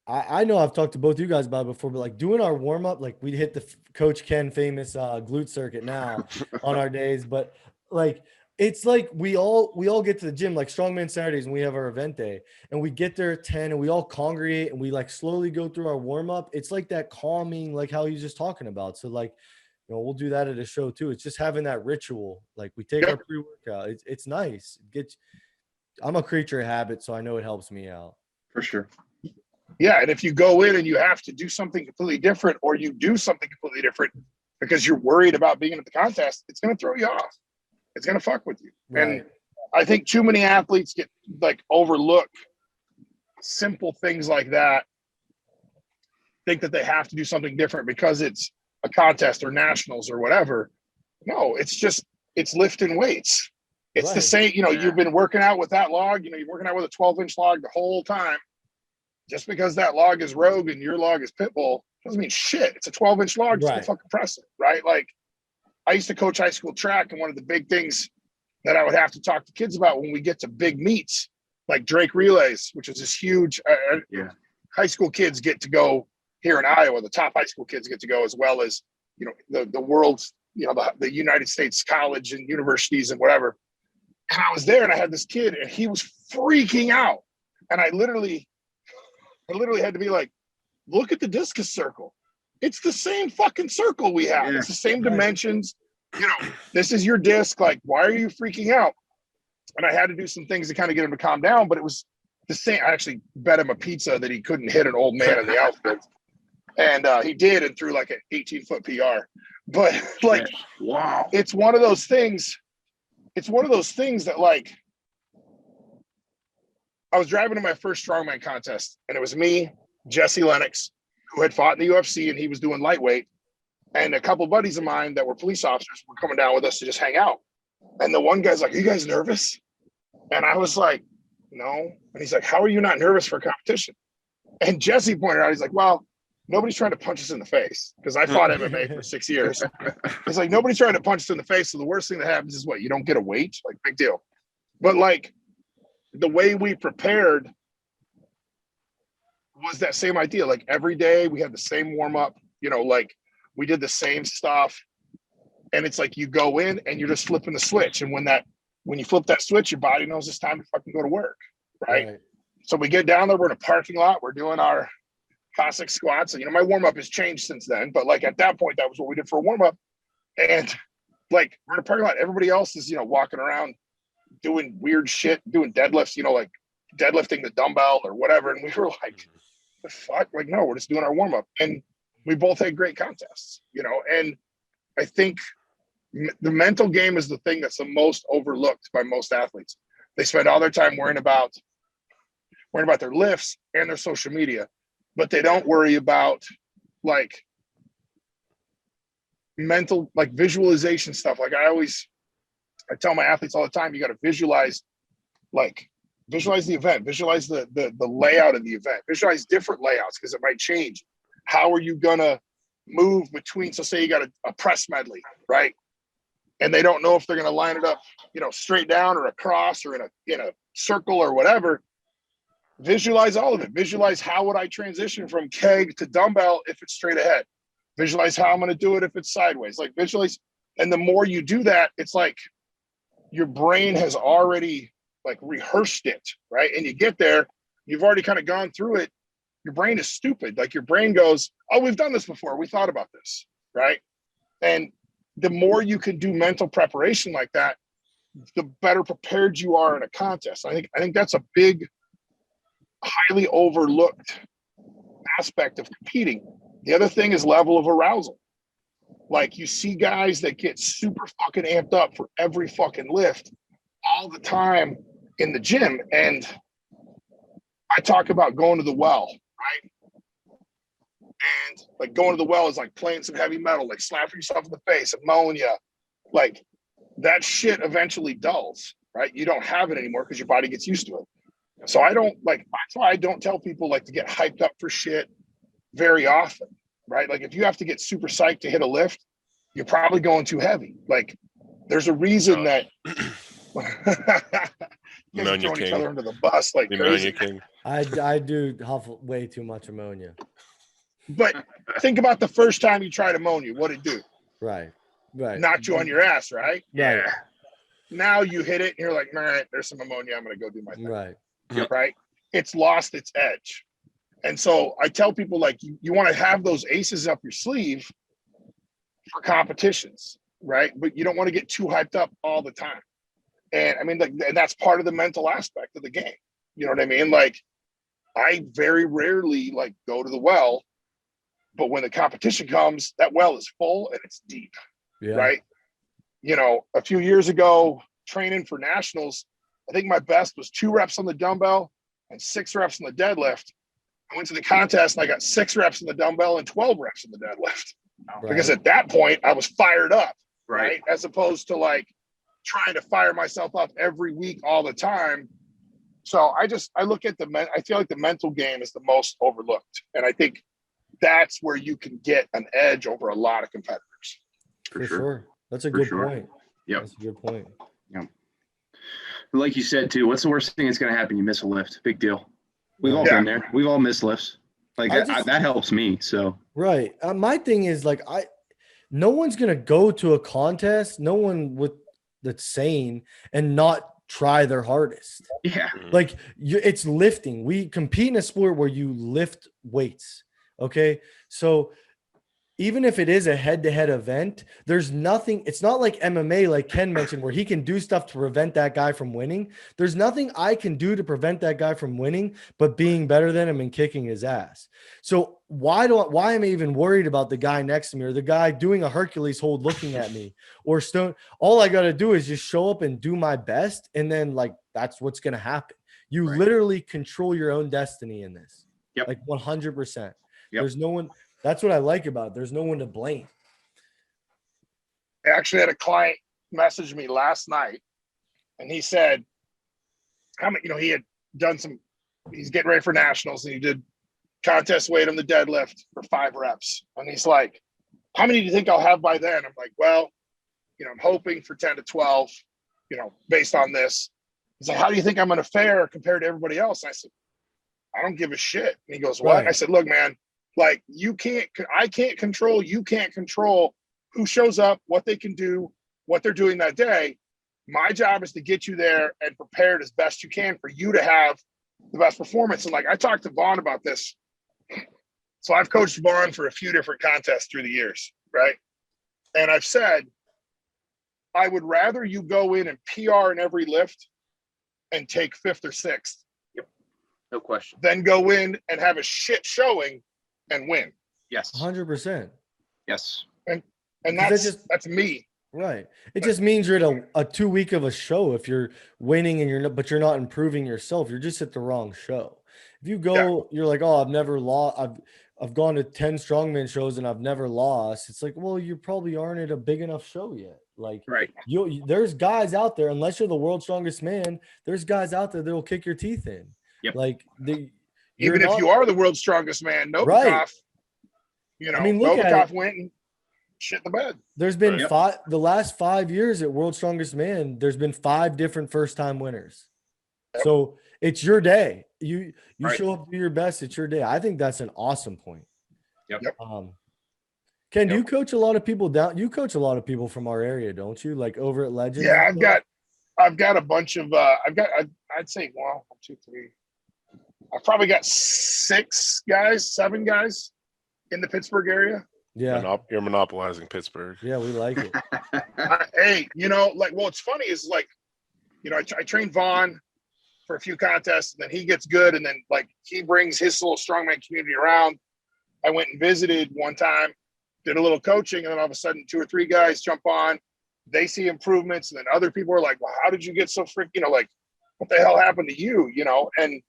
I know I've talked to both you guys about it before, but like doing our warm up, like we hit the Coach Ken famous glute circuit now on our days, but like it's like we all get to the gym like Strongman Saturdays and we have our event day and we get there at 10 and we all congregate and we like slowly go through our warm up. It's like that calming, like how he's just talking about. So like, we'll do that at a show too. It's just having that ritual. Like we take our pre-workout. It's nice. I'm a creature of habit, so I know it helps me out. For sure. Yeah, and if you go in and you have to do something completely different or you do something completely different because you're worried about being at the contest, it's going to throw you off. It's going to fuck with you. Right. And I think too many athletes get like overlook simple things like that, think that they have to do something different because it's a contest or nationals or whatever. No, it's lifting weights. It's the same, you've been working out with that log, you're working out with a 12-inch log the whole time. Just because that log is Rogue and your log is Pitbull doesn't mean shit. It's a 12-inch log, just to fucking press it, right? Like I used to coach high school track, and one of the big things that I would have to talk to kids about when we get to big meets, like Drake Relays, which is this huge high school kids get to go here in Iowa, the top high school kids get to go, as well as, the world's, the United States college and universities and whatever. And I was there and I had this kid and he was freaking out. And I literally had to be like, look at the discus circle. It's the same fucking circle we have. Yeah. It's the same dimensions. This is your disc. Like, why are you freaking out? And I had to do some things to kind of get him to calm down, but it was the same. I actually bet him a pizza that he couldn't hit an old man in the outfit. And he did, and threw like an 18-foot PR. But like, wow, it's one of those things. It's one of those things that, like, I was driving to my first strongman contest, and it was me, Jesse Lennox, who had fought in the UFC, and he was doing lightweight, and a couple buddies of mine that were police officers were coming down with us to just hang out. And the one guy's like, "Are you guys nervous?" And I was like, "No." And he's like, "How are you not nervous for competition?" And Jesse pointed out, he's like, "Well, nobody's trying to punch us in the face," because I fought MMA for 6 years. It's like, nobody's trying to punch us in the face. So the worst thing that happens is what? You don't get a weight? Like, big deal. But like the way we prepared was that same idea. Like every day we had the same warm up, like we did the same stuff. And it's like you go in and you're just flipping the switch. And when you flip that switch, your body knows it's time to fucking go to work. Right. So we get down there, we're in a parking lot, we're doing our classic squats. And, my warm-up has changed since then. But like at that point, that was what we did for a warm-up. And like we're in a parking lot, everybody else is, walking around doing weird shit, doing deadlifts, like deadlifting the dumbbell or whatever. And we were like, the fuck? Like, no, we're just doing our warm up. And we both had great contests, you know, and I think the mental game is the thing that's the most overlooked by most athletes. They spend all their time worrying about their lifts and their social media, but they don't worry about like mental, like visualization stuff. Like I tell my athletes all the time, you got to visualize the event, visualize the layout of the event, visualize different layouts because it might change. How are you gonna move between? So say you got a press medley, right? And they don't know if they're gonna line it up, you know, straight down or across or in a circle or whatever. Visualize all of it. Visualize how would I transition from keg to dumbbell if it's straight ahead. Visualize how I'm gonna do it if it's sideways. Like visualize, and the more you do that, it's like your brain has already like rehearsed it, right? And you get there, you've already kind of gone through it. Your brain is stupid. Like your brain goes, oh, we've done this before. We thought about this, right? And the more you can do mental preparation like that, the better prepared you are in a contest. I think that's a big, highly overlooked aspect of competing. The other thing is level of arousal. Like you see guys that get super fucking amped up for every fucking lift all the time in the gym. And I talk about going to the well, right? And like going to the well is like playing some heavy metal, like slapping yourself in the face, ammonia, like that shit eventually dulls, right? You don't have it anymore because your body gets used to it. So that's why I don't tell people like to get hyped up for shit very often, right? Like if you have to get super psyched to hit a lift, you're probably going too heavy. Like there's a reason that you guys are throwing each other under the bus like crazy. I do huff way too much ammonia. But think about the first time you tried ammonia, what it do? Right. Knocked you on your ass, right? Yeah. Now you hit it and you're like, all right, there's some ammonia. I'm going to go do my thing. Right. Right. It's lost its edge. And so I tell people like you want to have those aces up your sleeve for competitions, right? But you don't want to get too hyped up all the time. And I mean, like, and that's part of the mental aspect of the game. You know what I mean? Like I very rarely like go to the well, but when the competition comes, that well is full and it's deep, right? You know, a few years ago, training for nationals, I think my best was 2 reps on the dumbbell and 6 reps on the deadlift. I went to the contest and I got 6 reps on the dumbbell and 12 reps on the deadlift. Right. Because at that point I was fired up, right? As opposed to like trying to fire myself up every week all the time. So I look at I feel like the mental game is the most overlooked. And I think that's where you can get an edge over a lot of competitors. For sure. That's a good point. Yeah. That's a good point. Yeah. Like you said too, what's the worst thing that's going to happen? You miss a lift. Big deal. We've all been there. We've all missed lifts. Like that helps me. So right. My thing is like no one's gonna go to a contest. No one that's sane and not try their hardest. Yeah. Like it's lifting. We compete in a sport where you lift weights. Okay. So even if it is a head-to-head event, there's nothing. It's not like MMA, like Ken mentioned, where he can do stuff to prevent that guy from winning. There's nothing I can do to prevent that guy from winning, but being better than him and kicking his ass. So why am I even worried about the guy next to me or the guy doing a Hercules hold looking at me or stone? All I got to do is just show up and do my best. And then like, that's what's going to happen. You literally control your own destiny in this. Yep. Like 100%. Yep. There's no one. That's what I like about it. There's no one to blame. I actually had a client message me last night and he said, he had done he's getting ready for nationals and he did contest weight on the deadlift for 5 reps. And he's like, how many do you think I'll have by then? I'm like, well, I'm hoping for 10 to 12, based on this. He's like, how do you think I'm going to fare compared to everybody else? And I said, I don't give a shit. And he goes, what? Right. I said, look, man, like I can't control, you can't control who shows up, what they can do, what they're doing that day. My job is to get you there and prepared as best you can for you to have the best performance. And like, I talked to Vaughn about this. So I've coached Vaughn for a few different contests through the years. Right. And I've said, I would rather you go in and PR in every lift and take 5th or 6th No question. than go in and have a shit showing and win. Yes. 100%. Yes. And that's me. Right. It just means you're at a 2 week of a show. If you're winning and but you're not improving yourself, you're just at the wrong show. If you go, you're like, oh, I've never lost. I've gone to 10 strongman shows and I've never lost. It's like, well, you probably aren't at a big enough show yet. Like, right. There's guys out there, unless you're the world's strongest man, there's guys out there that will kick your teeth in. Yep. Like even if you are the world's strongest man, Novikov, right. Novikov went and shit the bed. There's been the last 5 years at World's Strongest Man, there's been 5 different first-time winners. Yep. So it's your day. You show up, do your best. It's your day. I think that's an awesome point. Yep. Ken, do you coach a lot of people down? You coach a lot of people from our area, don't you? Like over at Legend? Yeah, I've got a bunch of I'd say 1, 2, 3. I've probably got 7 guys in the Pittsburgh area. Yeah, you're monopolizing Pittsburgh. Yeah, we like it. Hey, what's funny is I trained Vaughn for a few contests, and then he gets good, and then he brings his little strongman community around. I went and visited one time, did a little coaching, and then all of a sudden 2 or 3 guys jump on. They see improvements, and then other people are like, "Well, how did you get so freaking? What the hell happened to you?" And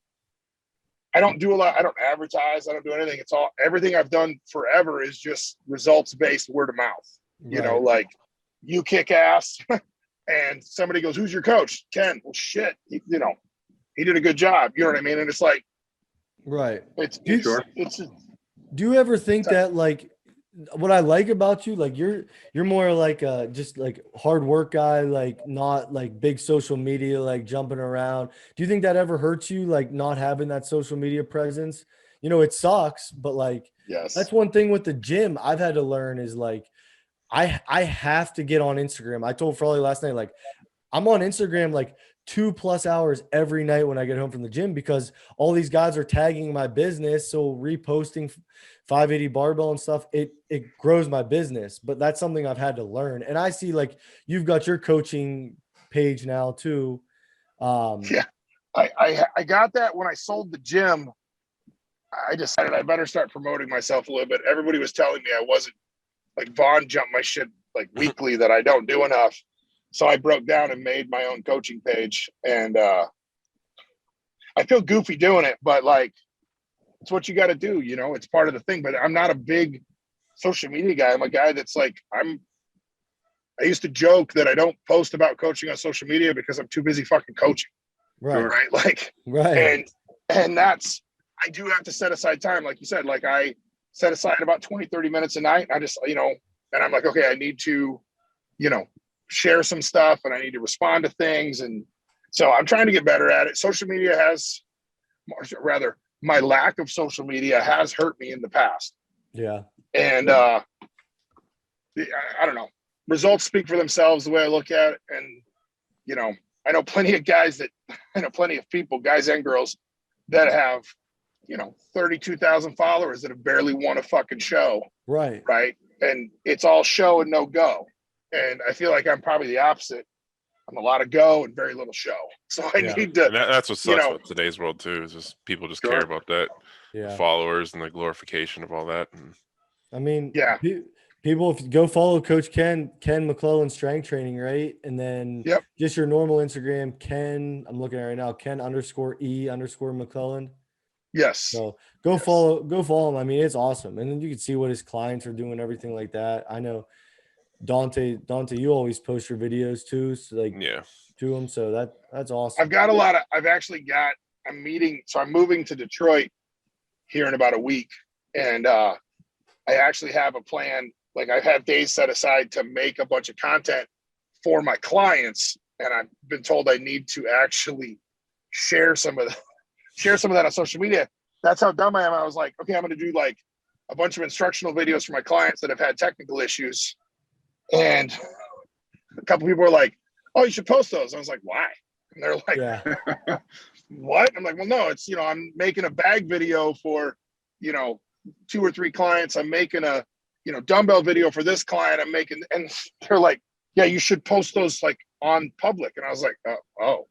I don't do a lot. I don't advertise. I don't do anything. Everything I've done forever is just results-based, word of mouth. Right. You kick ass and somebody goes, "Who's your coach?" Ken. Well, shit. He did a good job. You know what I mean? And it's like, right. Do you ever think that what I like about you, you're more like just hard work guy, not big social media, jumping around. Do you think that ever hurts you, not having that social media presence? It sucks, but yes, that's one thing with the gym I've had to learn is I have to get on Instagram. I told Frawley last night, I'm on Instagram 2+ hours every night when I get home from the gym because all these guys are tagging my business. So reposting 580 barbell and stuff, it grows my business. But that's something I've had to learn. And I see you've got your coaching page now too. Yeah, I got that when I sold the gym. I decided I better start promoting myself a little bit. Everybody was telling me I wasn't Vaughn jumped my shit weekly that I don't do enough. So I broke down and made my own coaching page, and I feel goofy doing it, but it's what you got to do. It's part of the thing, but I'm not a big social media guy. I'm a guy that's I used to joke that I don't post about coaching on social media because I'm too busy fucking coaching. Right. Right. And that's, I do have to set aside time. Like you said, I set aside about 20, 30 minutes a night. I just, and I'm like, okay, I need to, share some stuff and I need to respond to things. And so I'm trying to get better at it. Social media my lack of social media has hurt me in the past. Yeah. And I don't know. Results speak for themselves the way I look at it. And, I know plenty of people, guys and girls, that have, 32,000 followers that have barely won a fucking show. Right. Right. And it's all show and no go. And I feel like I'm probably the opposite. I'm a lot of go and very little show. So I need to. And that's what sucks about today's world too. Is just people just care about that, followers and the glorification of all that. And I mean, people, if you go follow Coach Ken McClellland strength training, right, and then just your normal Instagram, Ken. I'm looking at it right now, Ken_E_McClelland. Yes. So go follow him. I mean, it's awesome, and then you can see what his clients are doing, everything like that. I know. Dante, you always post your videos too, so to him. So that's awesome. I'm moving to Detroit here in about a week, and I actually have a plan. I have days set aside to make a bunch of content for my clients, and I've been told I need to actually share some of that on social media. That's how dumb I am. I was like, okay, I'm going to do a bunch of instructional videos for my clients that have had technical issues. And a couple people were like, "Oh, you should post those." I was like, "Why?" And they're like, "What?" I'm like, "Well, no, it's, I'm making a bag video for, 2 or 3 clients. I'm making a, dumbbell video for this client. And they're like, "Yeah, you should post those on public." And I was like, "Oh."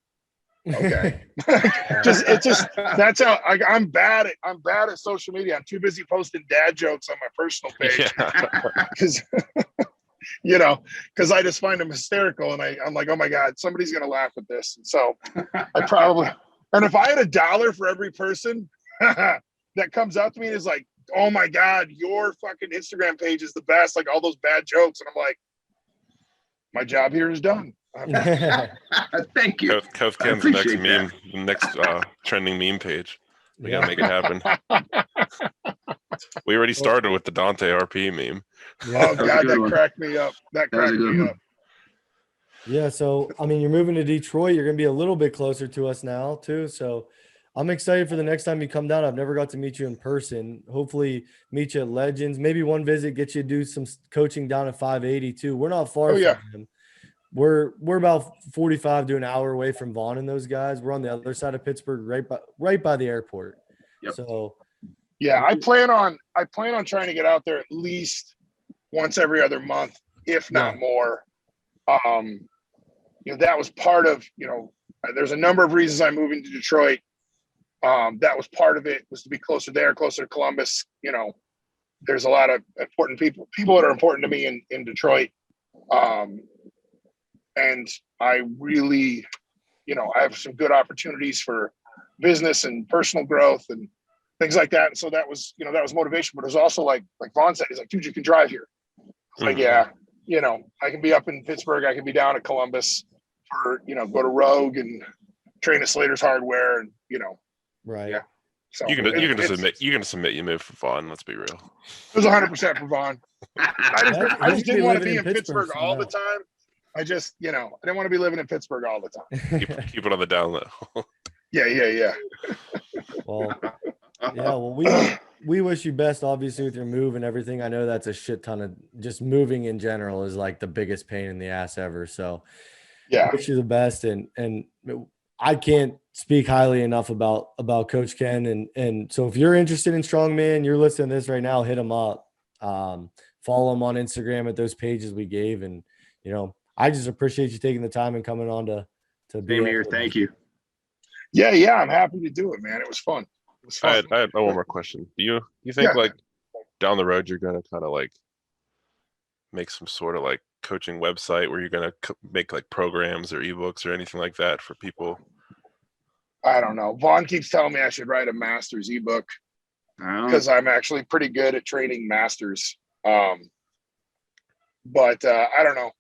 Okay. Just that's how I'm bad at social media. I'm too busy posting dad jokes on my personal page because because I just find them hysterical, and I'm like, oh my God, somebody's gonna laugh at this. And so I probably, and if I had $1 for every person that comes up to me and is like, oh my God, your fucking Instagram page is the best, like all those bad jokes, and I'm like, my job here is done. Thank you. Coath Ken's next trending meme page. We gotta make it happen. We already started with the Dante RP meme. Yeah. Oh God, that cracked me up. That cracked me up. Yeah, so I mean, you're moving to Detroit. You're gonna be a little bit closer to us now too. So I'm excited for the next time you come down. I've never got to meet you in person. Hopefully, meet you at Legends. Maybe one visit, get you to do some coaching down at 580 too. We're not far from him. We're about 45 to an hour away from Vaughn and those guys. We're on the other side of Pittsburgh, right by the airport. Yep. So yeah, I plan on trying to get out there at least once every other month, if not more. That was part of, there's a number of reasons I'm moving to Detroit. That was part of it, was to be closer there, closer to Columbus. There's a lot of important people that are important to me in Detroit. And I really, I have some good opportunities for business and personal growth and things like that. And so that was motivation, but it was also like Vaughn said, he's like, dude, you can drive here. Like, yeah, I can be up in Pittsburgh. I can be down at Columbus for, go to Rogue and train at Slater's Hardware and, right. Yeah. So you can submit you move for Vaughn. Let's be real. It was 100% for Vaughn. I just didn't want to be in Pittsburgh all the time. I just, I didn't want to be living in Pittsburgh all the time. Keep it on the down low. Yeah. Well, we wish you best, obviously, with your move and everything. I know that's a shit ton of just moving in general is like the biggest pain in the ass ever. So yeah, wish you the best. And I can't speak highly enough about Coach Ken. And so if you're interested in strongman, you're listening to this right now, hit him up. Follow him on Instagram at those pages we gave. And, I just appreciate you taking the time and coming on to be here. Thank you. Yeah. I'm happy to do it, man. It was fun. I had one more question. Do you think like down the road you're gonna kind of like make some sort of like coaching website where you're gonna make like programs or ebooks or anything like that for people? I don't know. Vaughn keeps telling me I should write a master's ebook because I'm actually pretty good at training masters. But I don't know.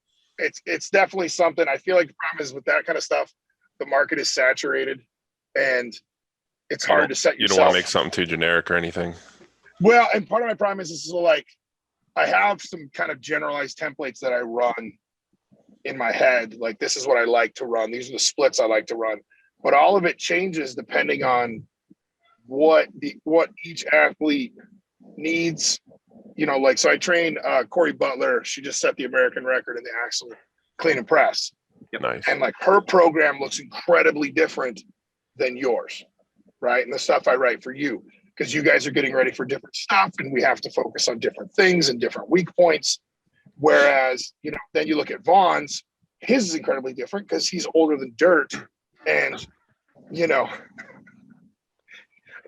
It's definitely something. I feel like the problem is with that kind of stuff, the market is saturated and it's hard to set yourself. You don't want to make something too generic or anything. Well, and part of my problem is like I have some kind of generalized templates that I run in my head. Like, this is what I like to run. These are the splits I like to run. But all of it changes depending on what each athlete needs. So I train Corey Butler. She just set the American record in the axle clean and press. Nice. And like her program looks incredibly different than yours, right? And the stuff I write for you, because you guys are getting ready for different stuff and we have to focus on different things and different weak points. Whereas, then you look at Vaughn's, his is incredibly different because he's older than dirt and,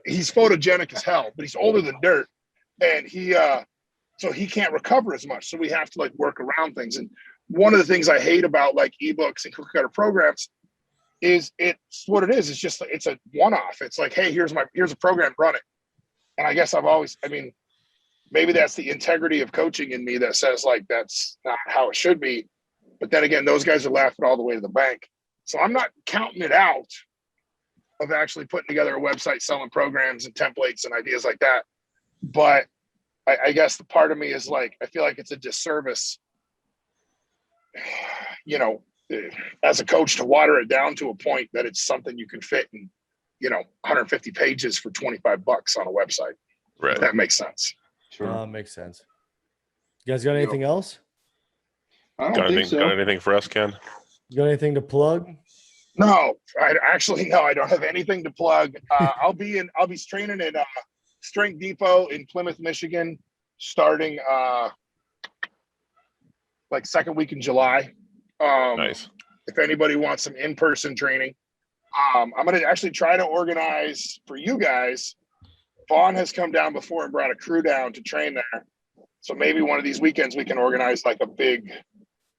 he's photogenic as hell, but he's older than dirt and so he can't recover as much. So we have to like work around things. And one of the things I hate about like ebooks and cookie cutter programs is it's what it is. It's just, it's a one-off. It's like, hey, here's a program, run it. And I guess maybe that's the integrity of coaching in me that says like, that's not how it should be. But then again, those guys are laughing all the way to the bank. So I'm not counting it out of actually putting together a website, selling programs and templates and ideas like that. But I guess the part of me is like, I feel like it's a disservice, as a coach to water it down to a point that it's something you can fit in, 150 pages for $25 on a website. Right. If that makes sense. Sure. Makes sense. You guys got anything else? I don't think so. Got anything for us, Ken? You got anything to plug? No, I don't have anything to plug. I'll be training at Strength Depot in Plymouth, Michigan, starting like second week in July. Nice. If anybody wants some in-person training, I'm going to actually try to organize for you guys. Vaughn has come down before and brought a crew down to train there. So maybe one of these weekends we can organize like a big,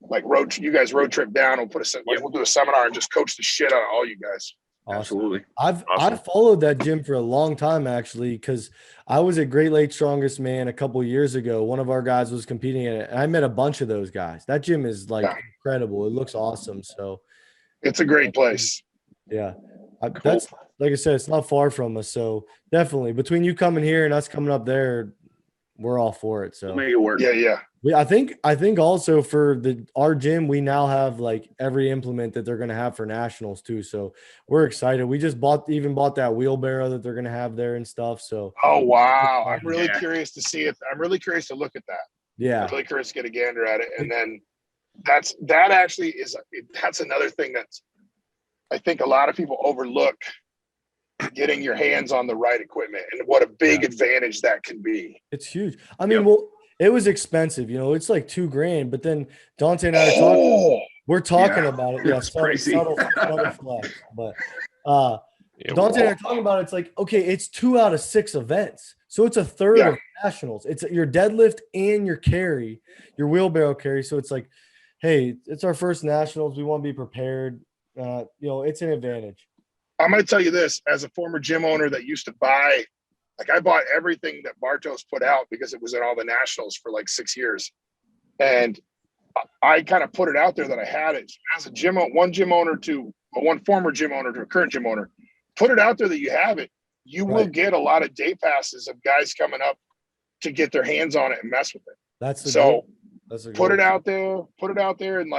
like road trip down. We'll do a seminar and just coach the shit out of all you guys. Awesome. Absolutely. I've followed that gym for a long time, actually, because I was at Great Lakes Strongest Man a couple of years ago. One of our guys was competing in it, and I met a bunch of those guys. That gym is incredible. It looks awesome. So it's a great place. Yeah. That's, like I said, it's not far from us. So definitely between you coming here and us coming up there, we're all for it. So we'll make it work. Yeah. I think also for our gym, we now have like every implement that they're going to have for nationals too. So we're excited. We just bought that wheelbarrow that they're going to have there and stuff. So, oh, wow. I'm really curious to see it. I'm really curious to look at that. Yeah. I'm really curious to get a gander at it. And then that's another thing that's, I think a lot of people overlook, getting your hands on the right equipment and what a big advantage that can be. It's huge. I mean, well, it was expensive, it's like $2,000, but then Dante and I are talking about it. Yeah. Subtle flex, but Dante and I are talking about it. It's like, okay, it's 2 out of 6 events. So it's a third of nationals. It's your deadlift and your carry, your wheelbarrow carry. So it's like, hey, it's our first nationals. We want to be prepared. It's an advantage. I'm going to tell you this, as a former gym owner that used to buy, I bought everything that Bartos put out because it was in all the nationals for like 6 years. And I kind of put it out there that I had it as a one former gym owner to a current gym owner. Put it out there that you have it. You will get a lot of day passes of guys coming up to get their hands on it and mess with it. Put it out there and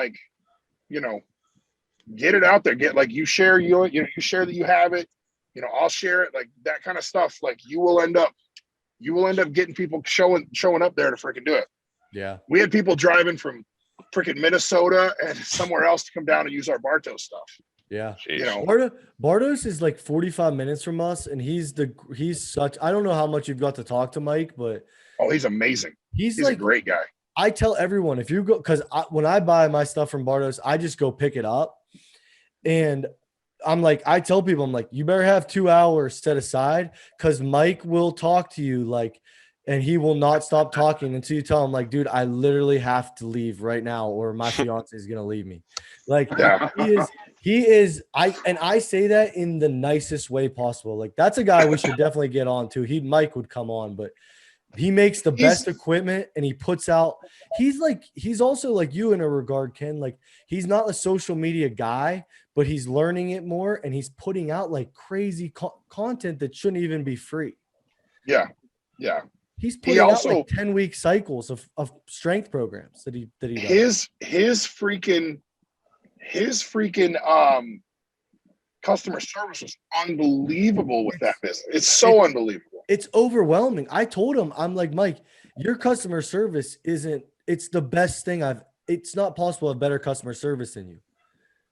get it out there. You share that you have it. I'll share it, like that kind of stuff. Like you will end up getting people showing up there to freaking do it. Yeah. We had people driving from freaking Minnesota and somewhere else to come down and use our Bartos stuff. Yeah. Bartos is like 45 minutes from us, and he's such, I don't know how much you've got to talk to Mike, but he's amazing. He's like a great guy. I tell everyone, if you go, because when I buy my stuff from Bartos, I just go pick it up. And I'm like, I tell people, I'm like, you better have 2 hours set aside, because Mike will talk to you and he will not stop talking until you tell him, like, dude, I literally have to leave right now or my fiance is going to leave me. I say that in the nicest way possible. Like, that's a guy we should definitely get on to. Mike would come on, but he makes the best equipment and he puts out, he's also like you in a regard, Ken. Like, he's not a social media guy, but he's learning it more and he's putting out like crazy content that shouldn't even be free. Yeah. Yeah. He's putting out like 10-week cycles of strength programs that he does. His freaking customer service was unbelievable with that business. It's so unbelievable. It's overwhelming. I told him, I'm like, Mike, your customer service it's the best thing it's not possible to have better customer service than you.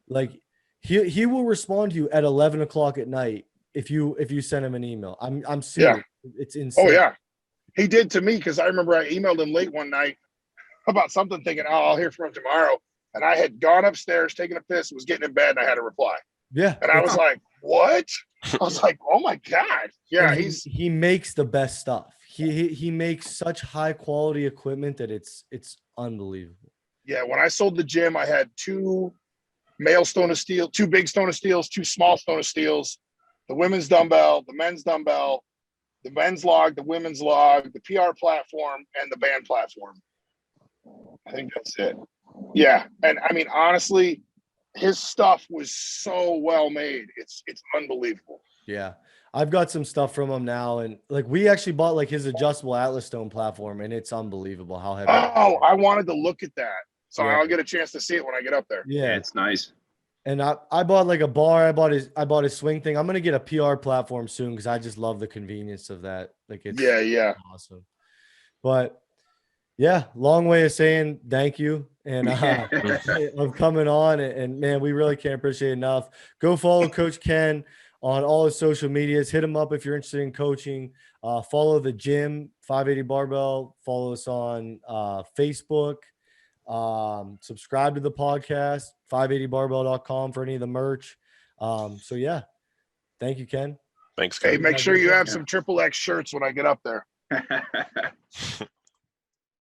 Like, he will respond to you at 11 o'clock at night if you send him an email. I'm serious. Yeah. It's insane. Oh yeah. He did to me, because I remember I emailed him late one night about something, thinking, I'll hear from him tomorrow. And I had gone upstairs, taken a piss, was getting in bed, and I had a reply. Yeah. And I was like, what? I was like, oh my God. Yeah. He makes the best stuff. He makes such high quality equipment that it's unbelievable. Yeah. When I sold the gym, I had 2 male stainless steel, 2 big stainless steels, 2 small stainless steels, the women's dumbbell, the men's dumbbell, the men's log, the women's log, the PR platform, and the band platform. I think that's it. Yeah. And I mean, honestly, his stuff was so well made. It's unbelievable. Yeah. I've got some stuff from him now. And like, we actually bought like his adjustable Atlas Stone platform, and it's unbelievable how heavy. Oh, I wanted to look at that. So I'll get a chance to see it when I get up there. Yeah. It's nice. And I bought like a bar. I bought his swing thing. I'm going to get a PR platform soon, because I just love the convenience of that. Like, it's awesome. But yeah, long way of saying thank you. And of coming on, and man, we really can't appreciate it enough. Go follow Coach Ken on all his social medias. Hit him up if you're interested in coaching. Follow the gym, 580 Barbell. Follow us on Facebook. Subscribe to the podcast, 580barbell.com for any of the merch. So yeah, thank you, Ken. Thanks, Ken. Hey, make sure you have some XXX shirts when I get up there.